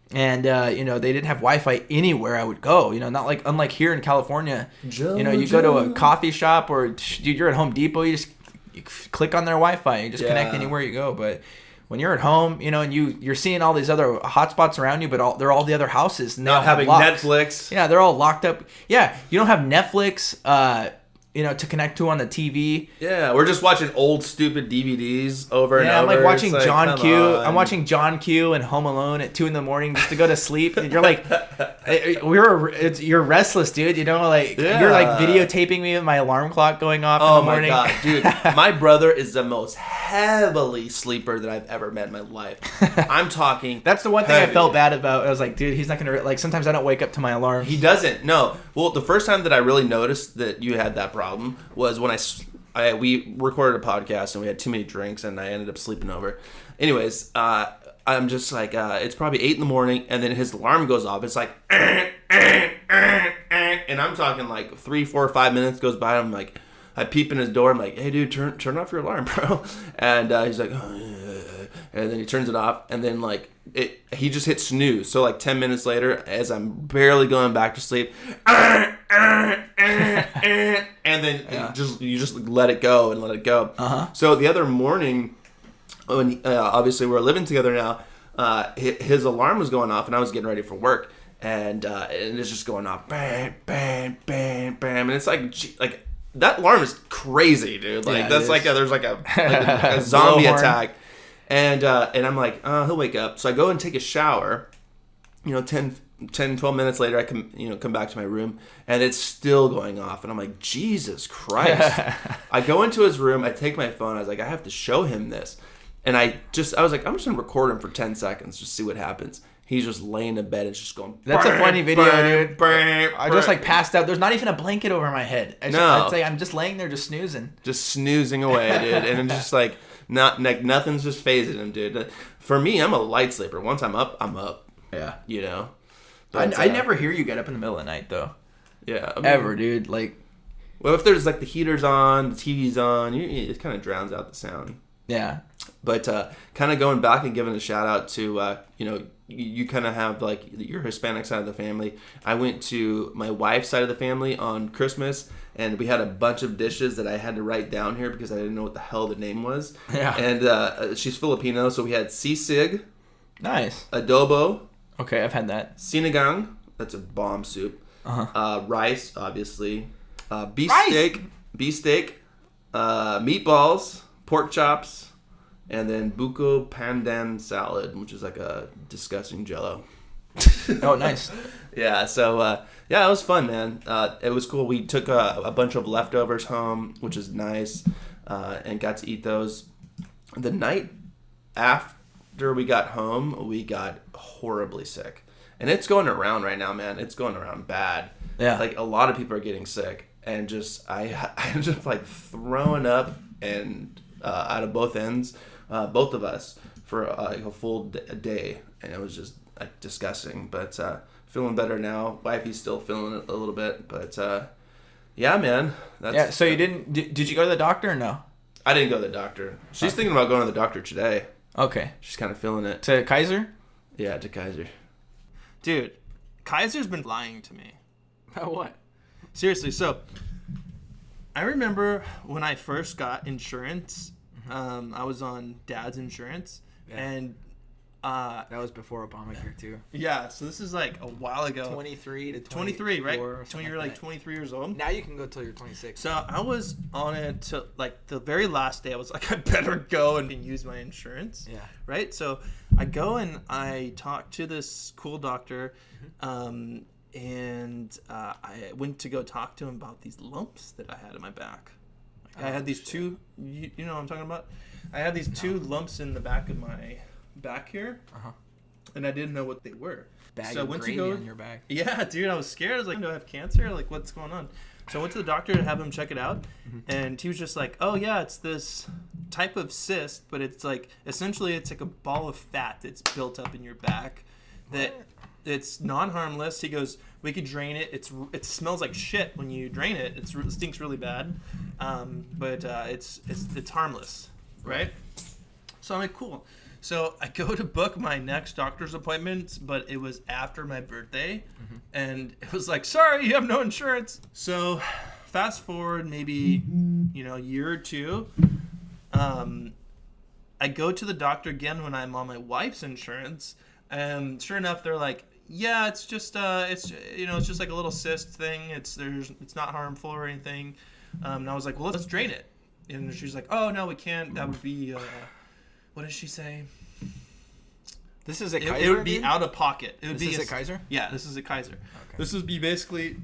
And, you know, they didn't have Wi-Fi anywhere I would go. You know, not like, unlike here in California, you know, you go to a coffee shop or you're at Home Depot, you click on their Wi-Fi, you just connect anywhere you go. But when you're at home, you know, and you're seeing all these other hotspots around you, but they're all the other houses. Not having Netflix. Yeah, they're all locked up. Yeah, you don't have Netflix, you know, to connect to on the TV. Yeah, we're just watching old stupid DVDs over and over. Yeah, I'm like watching It's John come Q. on. I'm watching John Q. and Home Alone at 2 a.m. just to go to sleep. And you're like, you're restless, dude. You know, like you're like videotaping me with my alarm clock going off in the morning. Oh my god, dude! My brother is the most heavily sleeper that I've ever met in my life. I'm talking. That's the one thing heavy. I felt bad about. I was like, dude, he's not gonna like. Sometimes I don't wake up to my alarm. He doesn't. No. Well, the first time that I really noticed that you had that problem was when we recorded a podcast and we had too many drinks and I ended up sleeping over. Anyways, I'm just like, it's probably 8 a.m. and then his alarm goes off. It's like, and I'm talking like 3, 4, 5 minutes goes by. I'm like, I peep in his door. I'm like, hey, dude, turn off your alarm, bro. And he's like, oh, yeah. And then he turns it off. And then like he just hits snooze. So like 10 minutes later, as I'm barely going back to sleep, and then you just let it go and let it go. So the other morning, when obviously we're living together now, his alarm was going off and I was getting ready for work, and it's just going off, bam, bam, bam, bam, and it's like that alarm is crazy, dude. Like that's like there's like a zombie attack, and I'm like, he'll wake up. So I go and take a shower. You know, 10, 12 minutes later, I come back to my room, and it's still going off. And I'm like, Jesus Christ. I go into his room. I take my phone. I was like, I have to show him this. And I was like, I'm just going to record him for 10 seconds, just see what happens. He's just laying in bed. It's just going. That's a funny video, dude. I just like like passed out. There's not even a blanket over my head. I'd say I'm just laying there, just snoozing. Just snoozing away, dude. And I'm just like, nothing's just phasing him, dude. For me, I'm a light sleeper. Once I'm up, I'm up. Yeah. You know? I never hear you get up in the middle of the night, though. Yeah. I mean, Ever, dude. Like, well, if there's like the heater's on, the TV's on, it kind of drowns out the sound. yeah. But kind of going back and giving a shout out to, you kind of have like your Hispanic side of the family. I went to my wife's side of the family on Christmas, and we had a bunch of dishes that I had to write down here because I didn't know what the hell the name was. Yeah. And she's Filipino, so we had sisig, Nice. adobo, Okay, I've had that. sinigang, that's a bomb soup, rice, obviously, beef steak, meatballs, pork chops, and then buko pandan salad, which is like a disgusting jello. Oh, nice. Yeah, so it was fun, man. It was cool. We took a bunch of leftovers home, which is nice, and got to eat those. The night after we got home, we got horribly sick. And it's going around right now, man. It's going around bad. Yeah. Like, a lot of people are getting sick. And just, I'm just, like, throwing up and out of both ends, both of us, for a full day. And it was just, like, disgusting. But feeling better now. Wifey's still feeling it a little bit. But, yeah, man. So you didn't... Did you go to the doctor or no? I didn't go to the doctor. She's thinking about going to the doctor today. Okay. She's kind of feeling it. To Kaiser? Yeah, to Kaiser. Dude, Kaiser's been lying to me. About what? Seriously, so I remember when I first got insurance, I was on Dad's insurance, and That was before Obamacare too. Yeah, so this is like a while ago. 23 to 23, right? or When you were like that. 23 years old. Now you can go till you're 26. So I was on it to like the very last day. I was like, I better go and use my insurance. Yeah. Right. So I go and I talk to this cool doctor, and I went to go talk to him about these lumps that I had in my back. Like, I had these two. You know what I'm talking about? I had these two lumps in the back of my back here, and I didn't know what they were. Bag so I of went to gravy go on your back. Yeah, dude, I was scared. I was like, do I have cancer? Like, what's going on? So I went to the doctor to have him check it out, and he was just like, oh, yeah, it's this type of cyst, but it's like, essentially, it's like a ball of fat that's built up in your back that it's non-harmless. He goes, we could drain it. It smells like shit when you drain it. It stinks really bad, but it's harmless, right? So I'm like, cool. So I go to book my next doctor's appointment, but it was after my birthday, and it was like, sorry, you have no insurance. So fast forward maybe, a year or two, I go to the doctor again when I'm on my wife's insurance, and sure enough, they're like, yeah, it's just it's just like a little cyst thing. It's not harmful or anything. And I was like, well, let's drain it. And she's like, oh no, we can't. That would be what did she say? This is at It Kaiser. would be out of pocket. It would This be is at Kaiser? Yeah, this is at Kaiser. Okay. This would be basically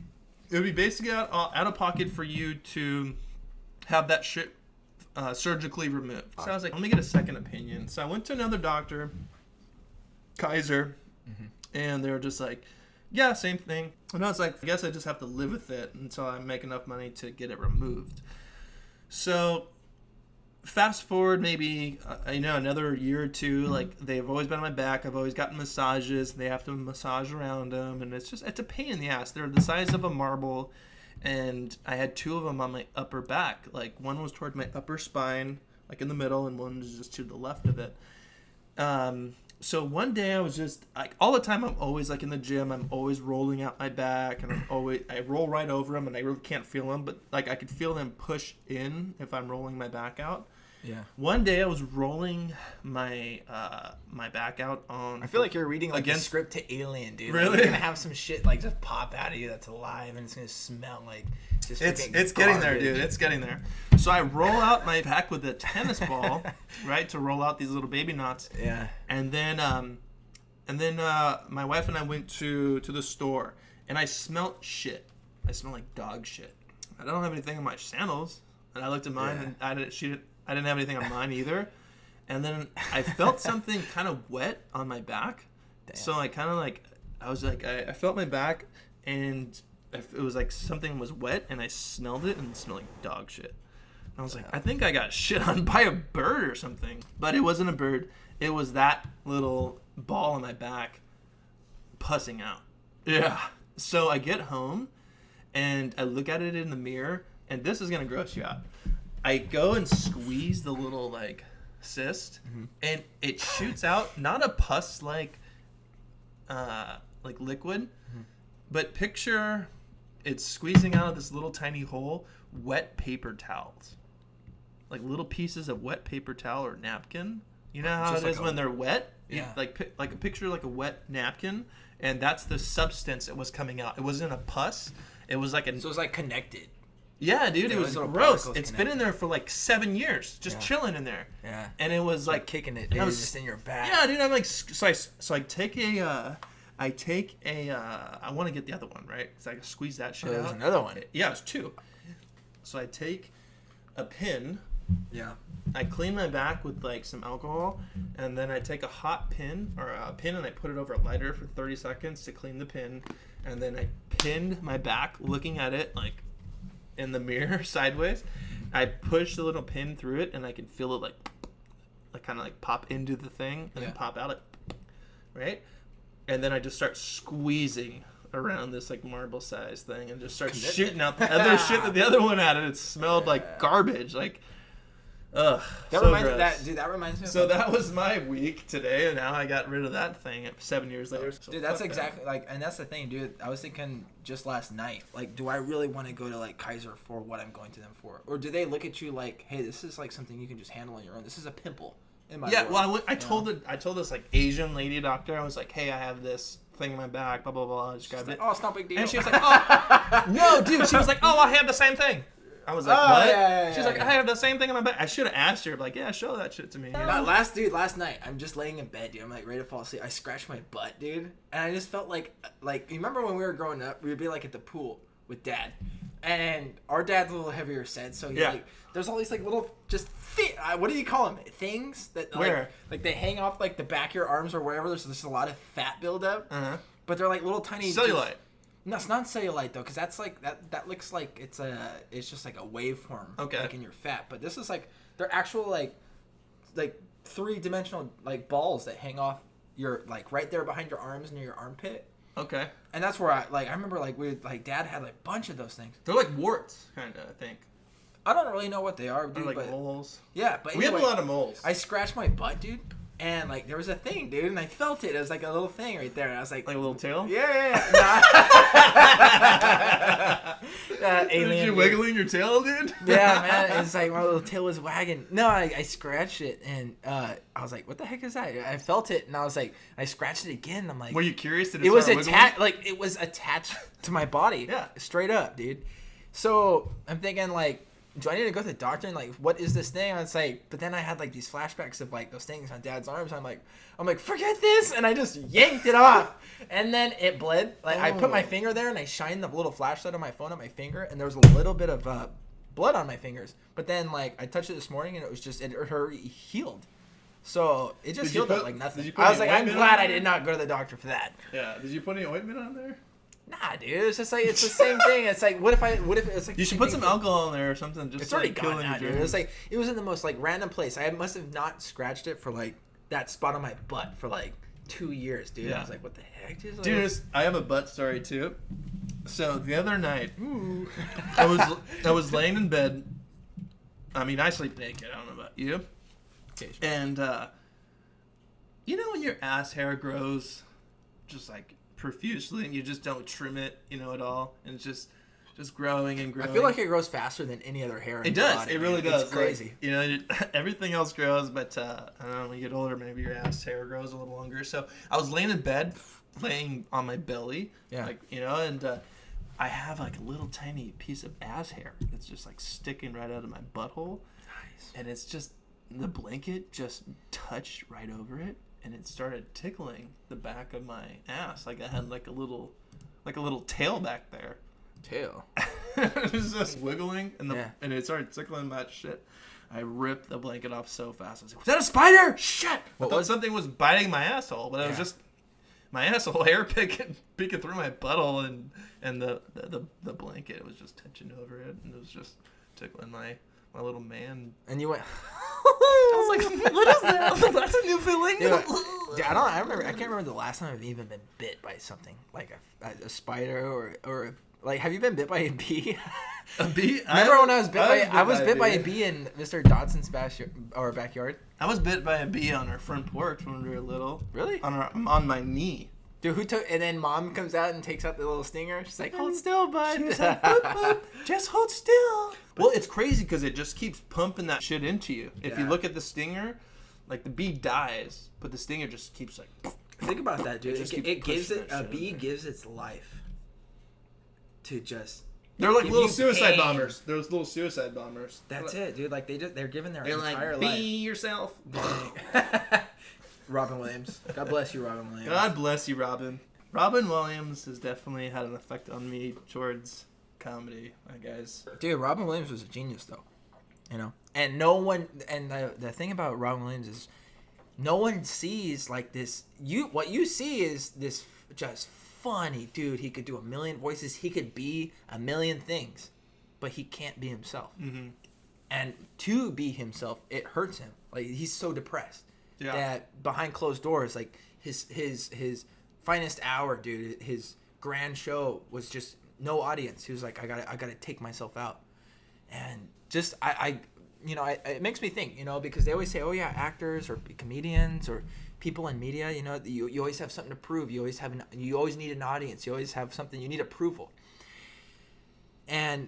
out of pocket for you to have that shit surgically removed. So I was like, let me get a second opinion. So I went to another doctor, Kaiser, and they were just like, yeah, same thing. And I was like, I guess I just have to live with it until I make enough money to get it removed. So fast forward maybe another year or two, like they've always been on my back. I've always gotten massages. They have to massage around them, and it's a pain in the ass. They're the size of a marble, and I had two of them on my upper back. Like one was toward my upper spine, like in the middle, and one was just to the left of it. So one day I was just like, all the time I'm always like in the gym, I'm always rolling out my back, and I roll right over them, and I really can't feel them, but like I could feel them push in if I'm rolling my back out. Yeah. One day I was rolling my my back out on. I feel like you're reading like a script to Alien, dude. Like, Really? you're gonna have some shit like just pop out of you that's alive, and it's gonna smell like just. It's freaking getting there, garbage. dude. It's getting there. So I roll out my back with a tennis ball, right, to roll out these little baby knots. Yeah. And then my wife and I went to the store, and I smelled shit. I smelled like dog shit. I don't have anything on my sandals, and I looked at mine, and I didn't have anything on mine either. And then I felt something kind of wet on my back. Damn. So I kind of like, I was like, I felt my back, and it was like something was wet, and I smelled it, and it smelled like dog shit. And I was like, I think I got shit on by a bird or something. But it wasn't a bird. It was that little ball on my back pussing out. Yeah. So I get home, and I look at it in the mirror, and this is going to gross you out. I go and squeeze the little like cyst, and it shoots out not a pus like liquid, but picture it's squeezing out of this little tiny hole wet paper towels, like little pieces of wet paper towel or napkin. You know how Just it like is when they're wet? Yeah. Like a picture like a wet napkin, and that's the substance that was coming out. It wasn't a pus. It was like So it's like connected. Yeah, dude, it Yeah, was those little gross. particles It's been in connected. there for like 7 years, just Yeah. chilling in there. Yeah. And it was Like like kicking it, and dude, I was just in your back. Yeah, dude, I'm like, so I take a, I want to get the other one, right? Because I can squeeze that shit Oh, there's out. another one. Yeah, it's two. So I take a pin, Yeah. I clean my back with like some alcohol, and then I take a hot pin and I put it over a lighter for 30 seconds to clean the pin, and then I pinned my back looking at it like in the mirror sideways. I push the little pin through it, and I can feel it like kind of like pop into the thing and then pop out it, right? And then I just start squeezing around this like marble size thing and just start shooting out the other shit that the other one had, and it smelled like garbage, like ugh. That so reminds me gross. that dude. That reminds me. So that was my week today, and now I got rid of that thing 7 years later. So Dude, that's fuck exactly like, and that's the thing, dude. I was thinking just last night, like, do I really want to go to like Kaiser for what I'm going to them for, or do they look at you like, hey, this is like something you can just handle on your own? This is a pimple. in my Yeah, world, well, I you told know? I told this like Asian lady doctor. I was like, hey, I have this thing in my back, blah blah blah. I described Like, it, oh, it's not a big deal. and she was like, oh, no, dude. She was like, oh, I have the same thing. I was like, Oh, what? yeah, She's like, yeah. I have the same thing in my back. I should have asked her, like, yeah, show that shit to me. You know? Last night, I'm just laying in bed, dude. I'm like ready to fall asleep. I scratched my butt, dude, and I just felt like you remember when we were growing up, we would be like at the pool with dad, and our dad's a little heavier set, so he like there's all these like little just what do you call them? Things that Where? like they hang off like the back of your arms or wherever. There's just a lot of fat buildup, but they're like little tiny Cellulite. No, it's not cellulite though, because that's like that looks like it's just like a waveform, Okay. like in your fat. But this is like they're actual like 3-dimensional like balls that hang off your like right there behind your arms near your armpit. Okay. And that's where I remember like dad had like a bunch of those things. They're like warts, kind of. I think. I don't really know what they are, They're dude. like but moles. yeah, but We have anyway, a lot of moles. I scratched my butt, dude, and like there was a thing, dude, and I felt it. It was like a little thing right there, and I was like, Like a little tail. yeah. Did Alien, you dude. wiggling your tail, dude? Yeah, man, it's like my little tail was wagging. No, I scratched it, and I was like, "What the heck is that?" I felt it, and I was like, I scratched it again. And I'm like, Were you curious? Did it was start wiggling? attached, like it was attached to my body. Yeah. Straight up, dude. So I'm thinking like, do I need to go to the doctor and like, what is this thing? And it's like, but then I had like these flashbacks of like those things on dad's arms. I'm like, forget this, and I just yanked it off, and then it bled. Like I put my finger there and I shined the little flashlight on my phone on my finger, and there was a little bit of blood on my fingers. But then like I touched it this morning and it was just it healed. So it just Did you healed up put- like nothing. did you put I was any like, I'm ointment glad on I there? did not go to the doctor for that. Yeah. Did you put any ointment on there? Nah, dude, it's just like it's the same thing. It's like what if it's like You the should same put thing some for- alcohol in there or something. Just It's already like gone killing now, your dude. germs. It was like it was in the most like random place. I must have not scratched it for like that spot on my butt for like 2 years, dude. Yeah. I was like, what the heck, dude? Like, Dude, I have a butt story too. So the other night, I was laying in bed. I mean, I sleep naked. I don't know about you. And you know when your ass hair grows, just like profusely, and you just don't trim it, at all, and it's just growing and growing. I feel like it grows faster than any other hair. In It your does. body, It really dude. does. It's crazy. Like, everything else grows, but I don't know. When you get older, maybe your ass hair grows a little longer. So I was laying in bed, laying on my belly, Yeah. and I have like a little tiny piece of ass hair that's just like sticking right out of my butthole, Nice. and it's just the blanket just touched right over it, and it started tickling the back of my ass. Like I had like a little tail back there. Tail. It was just wiggling, and Yeah. and it started tickling that shit. I ripped the blanket off so fast. I was like, "Was that a spider? Shit!" I What thought was- something was biting my asshole, but it was Yeah. just my asshole hair peeking through my butthole, and the blanket was just touching over it, and it was just tickling my little man. And you went. I was like, "What is that? That's a new feeling." Dude, I can't remember the last time I've even been bit by something like a spider or like. Have you been bit by a bee? A bee? Remember when I was bit by a bee in Mr. Dodson's backyard? I was bit by a bee on our front porch when we were little. Really? On my knee. Dude, who took? And then mom comes out and takes out the little stinger. She's like, "Hold still, bud." She was like, "Boop, boop, just hold still." Well, it's crazy because it just keeps pumping that shit into you. If you Yeah. look at the stinger, like the bee dies, but the stinger just keeps like. Think about that, dude. It just It keeps gives pushing it that a shit bee in there. gives its life to just. They're like Give little you suicide pain. bombers. Those little suicide bombers. That's it, dude. Like they're giving their They're entire like, be life. yourself. Robin Williams. God bless you, Robin Williams. God bless you, Robin. Robin Williams has definitely had an effect on me towards comedy, guys. Dude, Robin Williams was a genius, though. And no one. And the thing about Robin Williams is, no one sees like this. What you see is this just funny dude. He could do a million voices. He could be a million things, but he can't be himself. Mm-hmm. And to be himself, it hurts him. Like he's so depressed that behind closed doors, like his finest hour, dude, his grand show was just no audience. He was like, I gotta take myself out, and just it makes me think, because they always say, oh yeah, actors or comedians or people in media, you always have something to prove. You always need an audience. You always have something. You need approval, and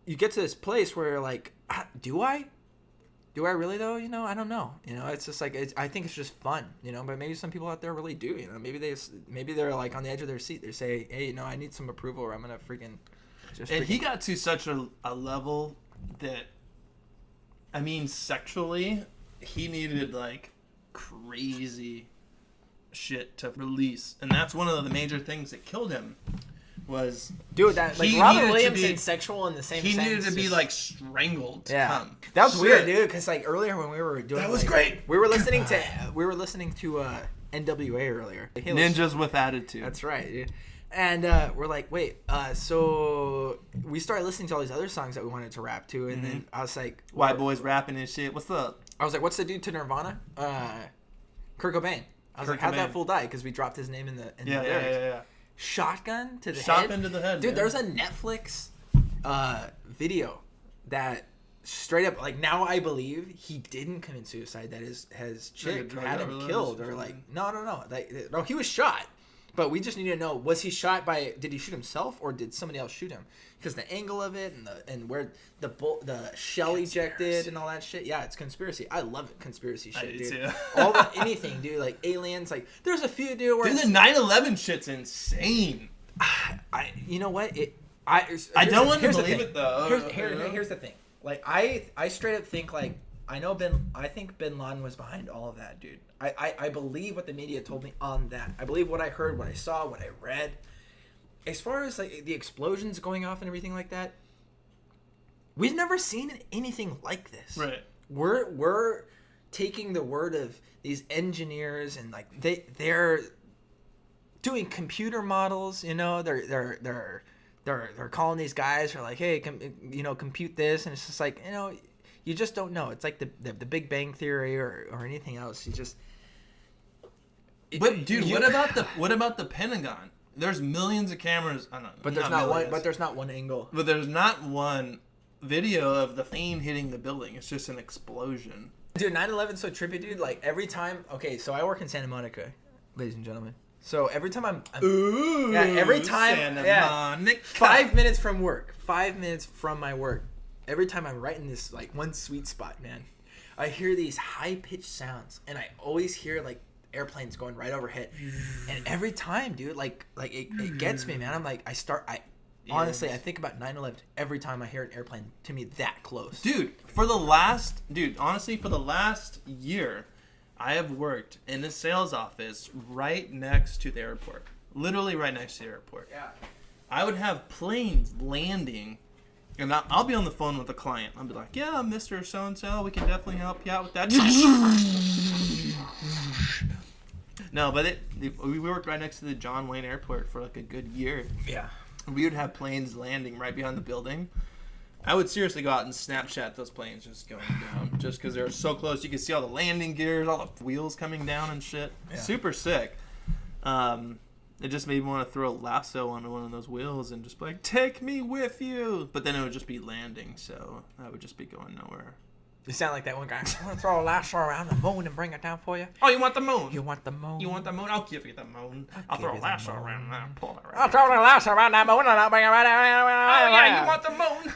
you get to this place where you're like, do I? do I really though? I don't know. It's just like I think it's just fun. But maybe some people out there really do. Maybe they're like on the edge of their seat. They say, hey, I need some approval, or I'm gonna freaking. And he got to such a level that, I mean, sexually, he needed like crazy shit to release, and that's one of the major things that killed him. Was dude that like he Robin needed Williams to be and sexual in the same he sentence. needed to be like strangled to come. That was Shit. weird, dude, because like earlier when we were doing That was like, great. we were listening to NWA earlier. Hey, Ninjas with attitude. That's right, dude. And we're like, wait, so we started listening to all these other songs that we wanted to rap to, and then I was like, White boys rapping and shit. What's up? I was like, what's the dude to Nirvana? Kurt Cobain. I was like, how'd that fool die? Because we dropped his name in the lyrics. Yeah. Shotgun to the head. Shotgun to the head. Dude, man. there's a Netflix video that straight up, like, now I believe he didn't commit suicide. That his chick drug had him overdose killed, or or like, something. no, like, no, he was shot. But we just need to know, was he shot by? Did he shoot himself, or did somebody else shoot him? Because the angle of it and where the shell ejected and all that shit. Yeah, it's conspiracy. I love it, conspiracy shit, do dude. too. Anything, dude. Like aliens. Like there's a few, dude. Where Dude, the it's- 9/11 shit's insane. you know what? I don't want to here's the believe thing. it though. Here's the thing. Like I straight up think like I think Bin Laden was behind all of that, dude. I believe what the media told me on that. I believe what I heard, what I saw, what I read. As far as like the explosions going off and everything like that, we've never seen anything like this. Right. We're taking the word of these engineers and like they're doing computer models. They're calling these guys who are like, hey, compute this, and it's just like you just don't know. It's like the Big Bang Theory or anything else. You just. But dude, what about the Pentagon? There's millions of cameras. I don't know. But there's not one. But there's not one angle. But there's not one video of the plane hitting the building. It's just an explosion. Dude, 9/11 so trippy, dude. Like every time. Okay, so I work in Santa Monica, ladies and gentlemen. So every time I'm Ooh. yeah, every time Santa Monica. 5 minutes from work, 5 minutes from my work. Every time I'm right in this like one sweet spot, man, I hear these high pitched sounds, and I always hear like airplanes going right overhead. And every time, dude, like it gets me, man. I'm like, honestly, I think about 9/11 every time I hear an airplane to me that close. Dude, honestly, for the last year, I have worked in a sales office right next to the airport. Literally right next to the airport. Yeah. I would have planes landing, and I'll be on the phone with the client. I'll be like, yeah, Mr. So-and-so, we can definitely help you out with that. No, but we worked right next to the John Wayne Airport for like a good year. Yeah. We would have planes landing right behind the building. I would seriously go out and Snapchat those planes just going down, just because they were so close. You could see all the landing gears, all the wheels coming down and shit. Yeah. Super sick. It just made me want to throw a lasso onto one of those wheels and just be like, take me with you. But then it would just be landing, so I would just be going nowhere. You sound like that one guy. I'm gonna throw a lasso around the moon and bring it down for you. Oh, you want the moon? You want the moon? You want the moon? I'll give you the moon. I'll give throw a you the lasso moon. around that and pull it I'll around. throw a lasso around that moon and I'll bring it right down. Oh, yeah, you want the moon?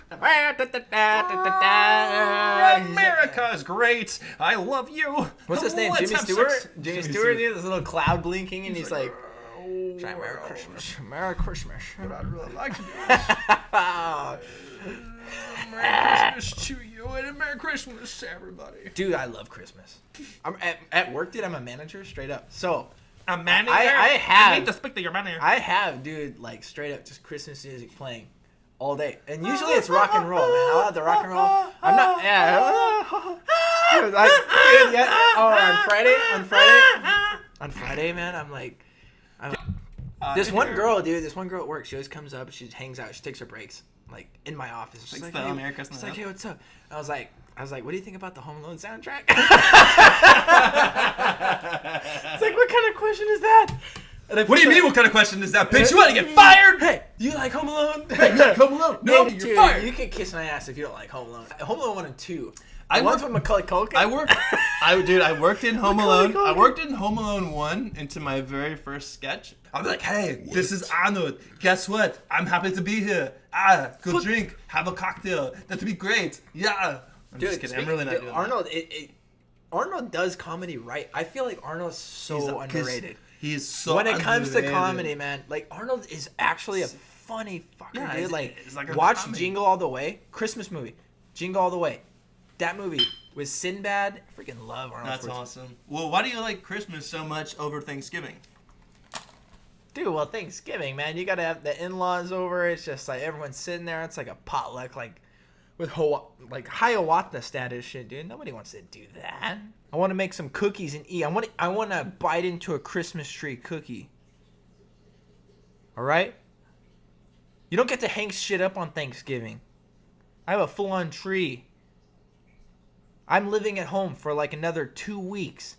America is great. I love you. What's his name? Let's Jimmy have Stewart? sex. Jimmy Stewart, dude, this little cloud blinking, and he's like, try Merry Christmas. Merry Christmas. What I'd really like to do Oh. is Merry Christmas to you and a Merry Christmas to everybody. Dude, I love Christmas. I'm at work, dude. I'm a manager, straight up. So A manager? I have- I need to speak to your manager. I have, dude, like straight up just Christmas music playing all day, and usually it's rock and roll, man. I love the rock and roll. I'm not, dude, like, dude, yeah. Oh, on Friday, man. I'm like, this one girl at work, she always comes up, she hangs out, she takes her breaks, like in my office. She's like, so hey, America's she's not like, hey, what's up? I was like, what do you think about the Home Alone soundtrack? It's like, what kind of question is that? What do you mean? What kind of question is that, bitch? You want to get fired? Hey, do you like Home Alone? Hey, you like Home Alone? No, Man, you're dude, fired. You can kiss my ass if you don't like Home Alone. Home Alone 1 and 2. I One's work- with Macaulay Culkin. I worked in Home Macaulay Alone. Culkin. I worked in Home Alone 1 into my very first sketch. I'm like, hey, this is Arnold. Guess what? I'm happy to be here. Go drink, have a cocktail. That'd be great. Yeah. I'm just kidding. I'm really not doing Arnold. Arnold does comedy right. I feel like Arnold's so underrated. He's so when it comes to underrated. comedy, man. Like Arnold is actually a funny fucker, Yeah, dude. it's like a watch comedy. Jingle All the Way, Christmas movie, Jingle All the Way. That movie with Sinbad. I freaking love Arnold. That's Schwarzenegger. awesome. Well, why do you like Christmas so much over Thanksgiving? Dude, well, Thanksgiving, man, you gotta have the in-laws over. It's just like everyone's sitting there. It's like a potluck, like with Hiawatha status shit, dude. Nobody wants to do that. I want to make some cookies and eat. I want to bite into a Christmas tree cookie. All right? You don't get to hang shit up on Thanksgiving. I have a full-on tree. I'm living at home for like another 2 weeks.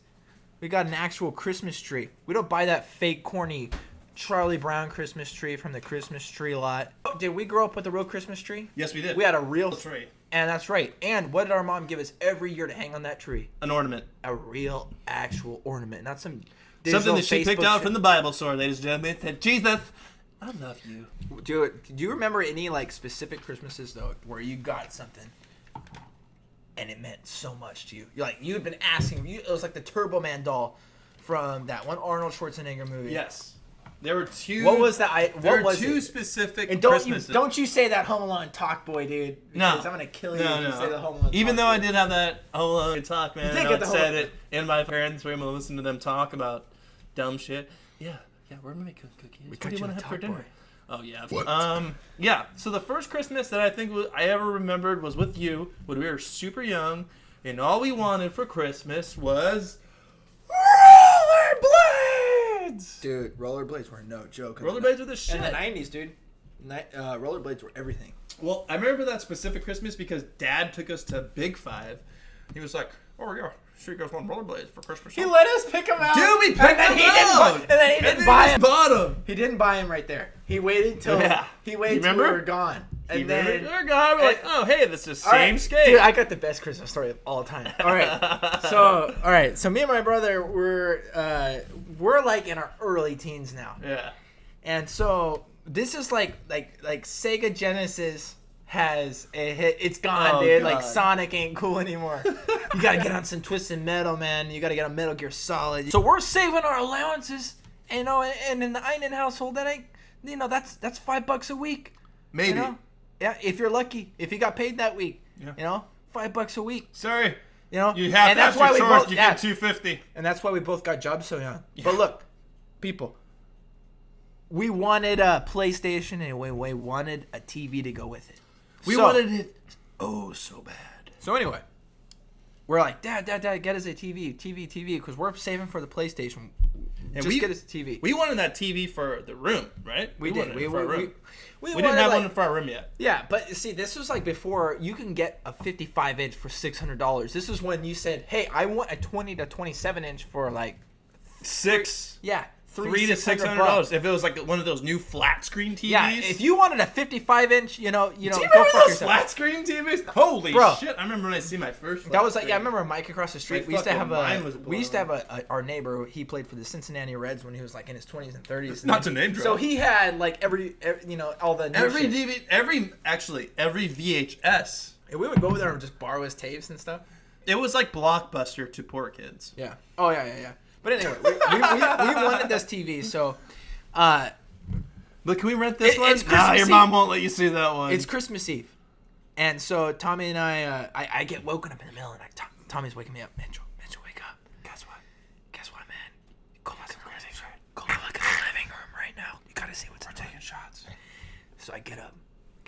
We got an actual Christmas tree. We don't buy that fake, corny Charlie Brown Christmas tree from the Christmas tree lot. Did we grow up with a real Christmas tree? Yes, we did. We had a real tree. And that's right. And what did our mom give us every year to hang on that tree? An ornament. A real, actual ornament. Not some Something that she picked Facebook out shit. from the Bible store, ladies and gentlemen. It said, Jesus, I love you. Do you remember any like specific Christmases though where you got something and it meant so much to you? You'd been asking. It was like the Turbo Man doll from that one Arnold Schwarzenegger movie. Yes. There were two. What was that? There What were was two it? specific And Christmases. don't you say that Home Alone talk, boy, dude. No. Because I'm gonna kill you No, if you no. say the Home Alone. Even talk, though I boy. did have that Home Alone talk, man, did and get the I Home said Alone. it in my parents' room and listen to them talk about dumb shit. Yeah, we're gonna make cookies. We What got do you you want a to have for talk, dinner? boy. Oh yeah. Yeah. So the first Christmas that I think I ever remembered was with you when we were super young, and all we wanted for Christmas was rollerblades. Dude, rollerblades were no joke. Rollerblades were the shit. In the 90s, dude. Rollerblades were everything. Well, I remember that specific Christmas because Dad took us to Big Five. He was like, "Oh yeah, sure you guys want rollerblades for Christmas?" He let us pick them out. Dude, we picked and then them he didn't out. And then he didn't then buy he them. bought them. He didn't buy them right there. He waited till Yeah. he waited You till we remember? were gone. And And then then we're gone. We're like, "Oh hey, this is All right, same scale." Dude, I got the best Christmas story of all time. All right. So me and my brother we're like in our early teens now. Yeah. And so this is like Sega Genesis has a hit. It's gone, Oh, dude. God. Like Sonic ain't cool anymore. You gotta get on some Twisted Metal, man. You gotta get on Metal Gear Solid. So we're saving our allowances, and in the Eynon household, that ain't, that's $5 a week. Maybe. You know? Yeah, if you're lucky, if you got paid that week, Yeah. $5 a week. Sorry. You know, You have and that's why we charge. both You yeah, get $2.50. and that's why we both got jobs so young. But look, people, we wanted a PlayStation and we wanted a TV to go with it. We So- wanted it so bad. So anyway, we're like, Dad, get us a TV, because we're saving for the PlayStation. And Just get us a TV. We wanted that TV for the room, right? We did. wanted it for our room. We wanted, didn't have like- one for our room yet. Yeah, but see, this was like before you can get a 55-inch for $600. This is when you said, hey, I want a 20 to 27-inch for like, $300 to $600 if it was like one of those new flat screen TVs. Yeah, if you wanted a 55-inch, do you go remember fuck those yourself. flat screen TVs? Holy Bro. shit! I remember when I see my first. That flat was like, screen. yeah, I remember Mike across the street. My We used to fucking have mind was our neighbor. He played for the Cincinnati Reds when he was like in his 20s and 30s. Not to name drop. So he had like every all the new every shit. DVD, every VHS. And we would go over there and just borrow his tapes and stuff. It was like Blockbuster to poor kids. Yeah. Oh yeah. But anyway, we wanted this TV, so But can we rent this one? It's Christmas your Eve. mom won't let you see that one. it's Christmas Eve, and so Tommy and I get woken up in the middle of the night. Tommy's waking me up. Mitchell, wake up. Guess what, man? Go look at the living room. Go look at the living room right now. You gotta see what's taking shots. So I get up,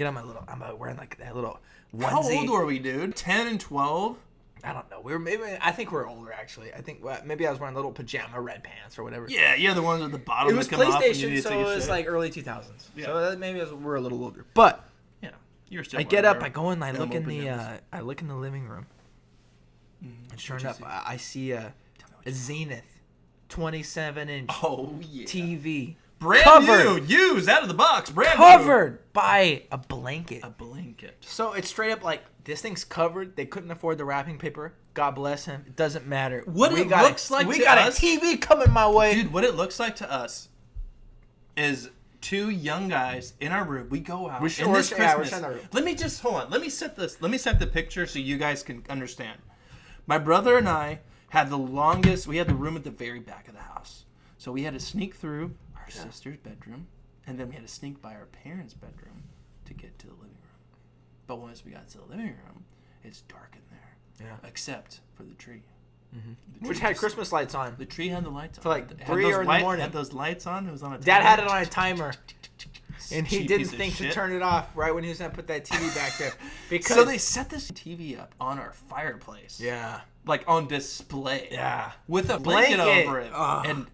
I'm wearing like that little onesie. How old were we, dude? 10 and 12? I don't know. I think we're older actually. I think maybe I was wearing little pajama red pants or whatever. Yeah, you're the ones at the bottom. It was that come off when you PlayStation, need to so take a it was shit. like early 2000s. Yeah. So maybe we're a little older. But you know, you're still. I get up, I wearing go in, I Elmo look in the pajamas. I look in the living room, and sure enough, I see a Zenith 27-inch Oh yeah. TV Brand covered. new, used out of the box, brand covered by a blanket. new. A blanket. So it's straight up like this thing's covered. They couldn't afford the wrapping paper. God bless him. It doesn't matter. What we it got looks like we to got us- a TV coming my way. Dude, what it looks like to us is two young guys in our room. We go out We're in this sharing Christmas. the room. Let me just hold on. Let me set the picture so you guys can understand. My brother and I had the longest. We had the room at the very back of the house, so we had to sneak through our sister's bedroom, and then we had to sneak by our parents' bedroom to get to the living room. But once we got to the living room, it's dark in there, except for the tree. The Which tree had was- Christmas lights on. The tree had the lights on. For like It had 3 those or in the morning. Had those lights on. It was on a timer. Dad had it on a timer. And he Cheap didn't piece of think to shit. turn it off right when he was going to put that TV back there. Because So they set this TV up on our fireplace. Yeah. Like on display. Yeah. With a blanket over it. Ugh. And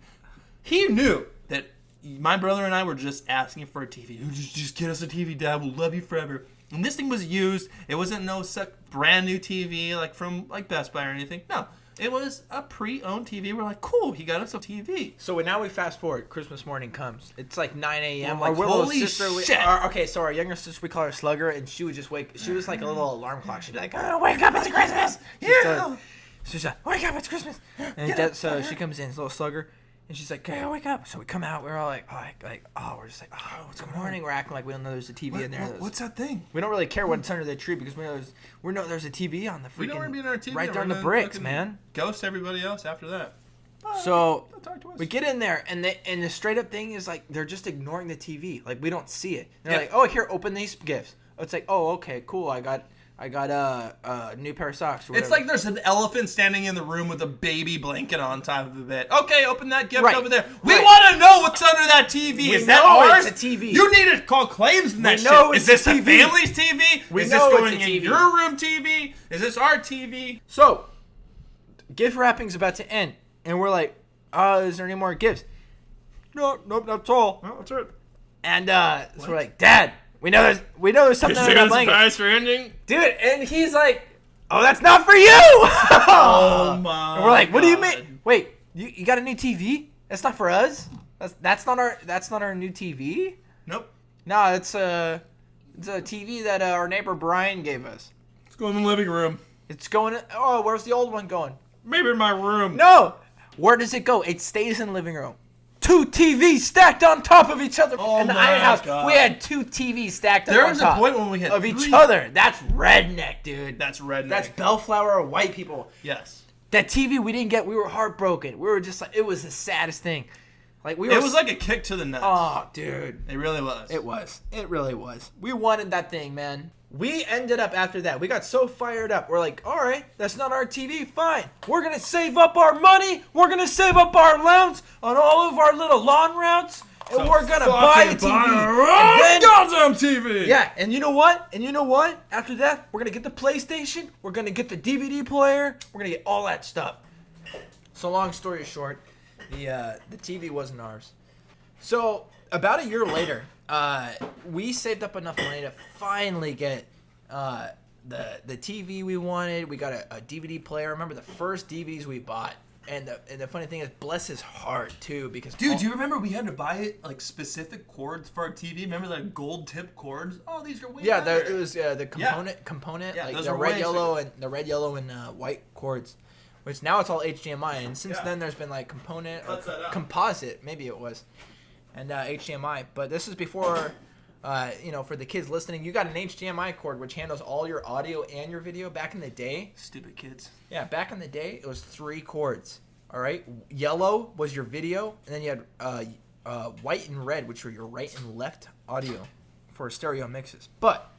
he knew that my brother and I were just asking for a TV. Just get us a TV, Dad. We'll love you forever. And this thing was used. It wasn't no brand new TV like from like Best Buy or anything. No. It was a pre-owned TV. We're like, cool, he got us a TV. So now we fast forward. Christmas morning comes. It's like 9 a.m. We're Our like, little holy sister. shit. So our younger sister, we call her Slugger, and she would just wake. She was like a little alarm clock. She'd be like, "Oh, wake up! It's Christmas!" Yeah. She's like, "Wake up! It's Christmas!" And so she comes in, little Slugger, and she's like, "Okay, wake up!" So we come out. We're all like, we're just like, "Oh, it's good morning." We're acting like we don't know there's a TV in there. What's that thing? We don't really care what's under the tree because we know there's a TV on the freaking We don't want to be in our TV. right there on We're the gonna bricks, fucking man. Ghost everybody else after that. So Don't talk to us. we get in there, and the straight up thing is like they're just ignoring the TV. Like we don't see it. They're Yeah. like, "Oh, here, open these gifts." It's like, "Oh, okay, cool. I got a new pair of socks." Or It's whatever. like there's an elephant standing in the room with a baby blanket on top of the bed. Okay, open that gift Right. over there. We Right. want to know what's under that TV. We Is that know ours? it's a TV. You need to call claims on that We know shit. it's Is this a the TV. family's TV? We Is know this it's going a in TV. your room TV? Is this our TV? So, gift wrapping's about to end, and we're like, is there any more gifts? No, nope, that's all. Oh, that's it. And so we're like, Dad, we know there's something under that blanket, for ending? dude. And he's like, oh, that's not for you. Oh my! And we're like, what do you God. mean? Wait, you got a new TV? That's not for us. That's not our new TV. Nope. No, it's a TV that our neighbor Brian gave us. Let's go in the living room. It's going. Oh, where's the old one going? Maybe in my room. No. Where does it go? It stays in the living room. 2 TVs stacked on top of each other. Oh in the my Iron House, God. we had 2 TVs stacked up There on was a top point when we had of each 3. other. That's redneck, dude. That's redneck. That's bellflower white people. Yes. That TV we didn't get, we were heartbroken. We were just like, it was the saddest thing. Like we were. It was like a kick to the nuts. oh, dude. It really was. It was. It really was. We wanted that thing, man. We ended up after that. We got so fired up. We're like, all right, that's not our TV. Fine. We're going to save up our money. We're going to save up our allowance on all of our little lawn routes. And we're going to buy a TV. And then- goddamn TV. yeah, and you know what? After that, we're going to get the PlayStation. We're going to get the DVD player. We're going to get all that stuff. So long story short, the TV wasn't ours. So about a year later, we saved up enough money to finally get the TV we wanted. We got a DVD player. I remember the first DVDs we bought. And the funny thing is, bless his heart too, because Dude, do you remember we had to buy like specific cords for our TV? Remember the gold tip cords? Oh, these are way better. it was the component, Yeah, like those the are red, way yellow, sicker. and the red, yellow, and white cords. Which now it's all HDMI, and since Yeah. then there's been like component or Cuts that out. composite, maybe it was, and HDMI. But this is before, for the kids listening, you got an HDMI cord which handles all your audio and your video. Back in the day, Stupid kids. yeah, back in the day it was 3 cords. All right, yellow was your video, and then you had white and red, which were your right and left audio for stereo mixes. But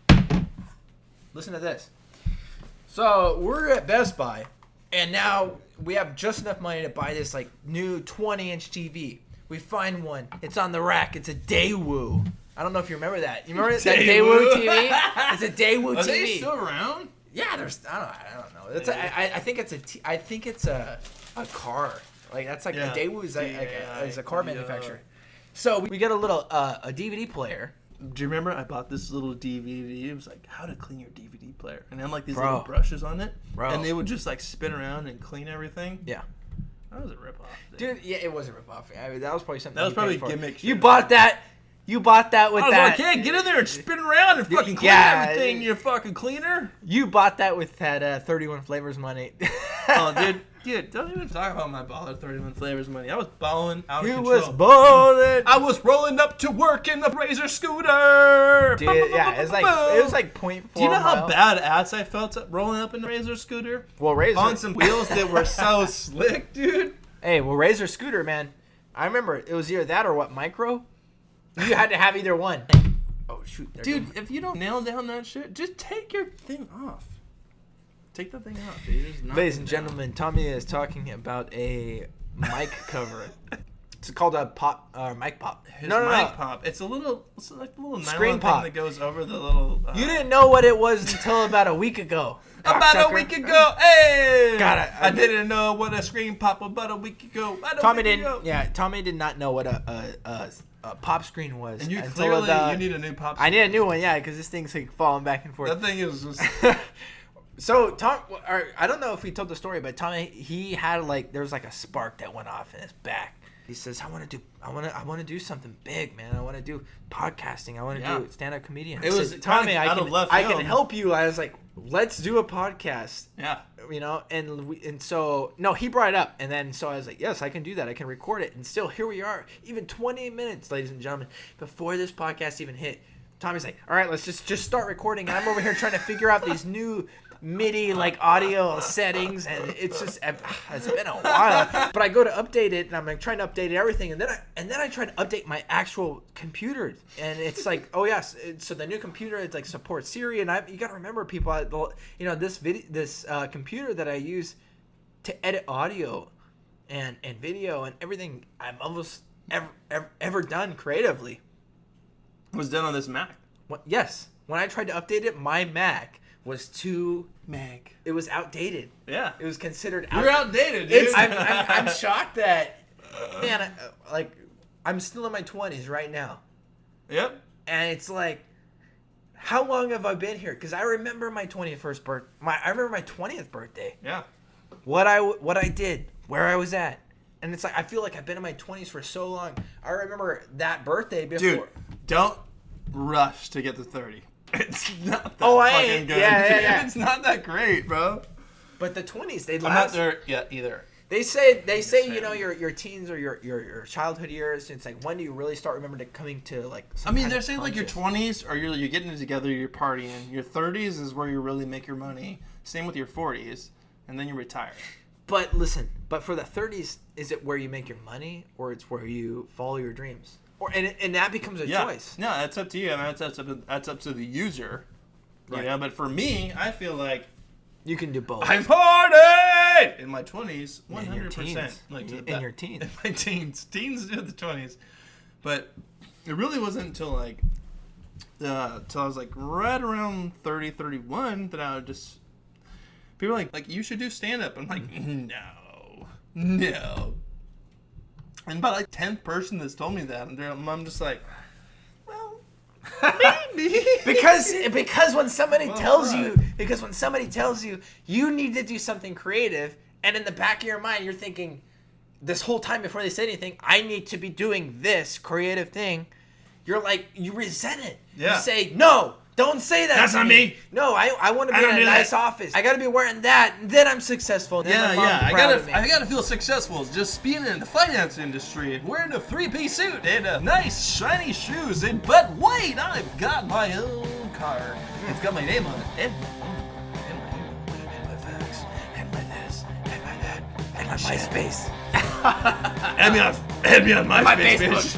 listen to this. So we're at Best Buy, and now we have just enough money to buy this like new 20-inch TV. We find one. It's on the rack. It's a Daewoo. I don't know if you remember that. You remember that Daewoo TV? It's a Daewoo Are TV. they still around? Yeah, there's. I don't know. It's I think it's a car. Like that's like Yeah. a Daewoo is a car Yeah. manufacturer. So we get a little a DVD player. Do you remember I bought this little DVD? It was like how to clean your DVD player, and then like these Bro. little brushes on it, Bro. and they would just like spin around and clean everything. Yeah. That was a ripoff, Dude, yeah, it was a ripoff. I mean, that was probably something. That was you probably paid for. gimmick You shit. bought that. You bought that with I was that. like, hey, get in there and spin around and fucking clean yeah, everything, you fucking cleaner. You bought that with that 31 flavors money. Oh, dude, don't even talk about my baller 31 flavors money. I was balling out of You control. was balling. I was rolling up to work in the Razor scooter. Dude, yeah, it was like 0.4 Do you know how mile. badass I felt rolling up in the Razor scooter? Well, Razor. On some wheels that were so slick, dude. Hey, well, Razor scooter, man. I remember it was either that or what, micro? You had to have either one. Oh, shoot. Dude, if you don't nail down that shit, just take your thing off. Take the thing off, dude. Just knock Ladies it and down. gentlemen, Tommy is talking about a mic cover. It's called a pop, mic pop. His No, mic pop. It's like a little Screen nylon pop. thing that goes over the little. You didn't know what it was until about a week ago. About cocksucker. a week ago, hey! God, I didn't know what a screen pop was about a week ago. Tommy didn't. Yeah, Tommy did not know what a pop screen was. And you until clearly the- you need a new pop. I need a new one, yeah, because this thing's like falling back and forth. That thing is just. So Tom, or I don't know if we told the story, but Tommy, he had like there was like a spark that went off in his back. He says, I want to do something big, man. I want to do podcasting. I want to Yeah. do stand-up comedian. It I was said, kinda Tommy, out of left I can field. help you. I was like, let's do a podcast. Yeah. You know, and so no, he brought it up, and then so I was like, yes, I can do that. I can record it, and still here we are, even 20 minutes, ladies and gentlemen, before this podcast even hit. Tommy's like, all right, let's just start recording. And I'm over here trying to figure out these new MIDI like audio settings, and it's been a while. But I go to update it, and I'm like trying to update everything, and then I try to update my actual computer, and it's like, oh yes, so the new computer it's like supports Siri, and you got to remember, people, this computer that I use to edit audio and video and everything I've almost ever done creatively. Was done on this Mac. Yes, when I tried to update it, my Mac was too Mac. It was outdated. Yeah. It was considered. You're outdated, dude. I'm shocked that, man. I'm still in my 20s right now, Yep. and it's like, how long have I been here? Because I remember my 20th birthday. Yeah. What I did, where I was at, and it's like I feel like I've been in my 20s for so long. I remember that birthday before. Dude, don't rush to get to 30. It's not that Oh, I fucking ain't. good. Yeah. It's not that great, bro. But the 20s, they I'm not last. there yet either. They say you know your teens or your childhood years. It's like, when do you really start remembering coming to like? I mean, they're saying like your 20s or you're getting it together, you're partying. Your 30s is where you really make your money. Same with your 40s, and then you retire. But listen, for the 30s, is it where you make your money, or it's where you follow your dreams, and that becomes a choice? No, that's up to you. I mean, that's up to the user. Right. You know, but for me, I feel like You can do both. I partied in my 20s, 100%. In your teens. Like In your teens. In my teens. Teens do the 20s. But it really wasn't until like till I was like right around 30, 31 that I would just people are like you should do stand up. I'm like, no. And about like 10th person that's told me that, and I'm just like, well, maybe. because when somebody Well, tells right. you you need to do something creative, and in the back of your mind you're thinking this whole time before they say anything, I need to be doing this creative thing, you're like, you resent it. Yeah. You say, no, don't say that. That's to not me. No, I want to I be don't in a do nice that. office. I got to be wearing that, and then I'm successful. And then my mom's proud of me. I gotta feel successful. Just being in the finance industry and wearing a 3-piece suit and nice shiny shoes. But wait, I've got my own card. It's got my name on it and my phone and my email and my fax and my this and my that and my MySpace. Add me on MySpace, bitch.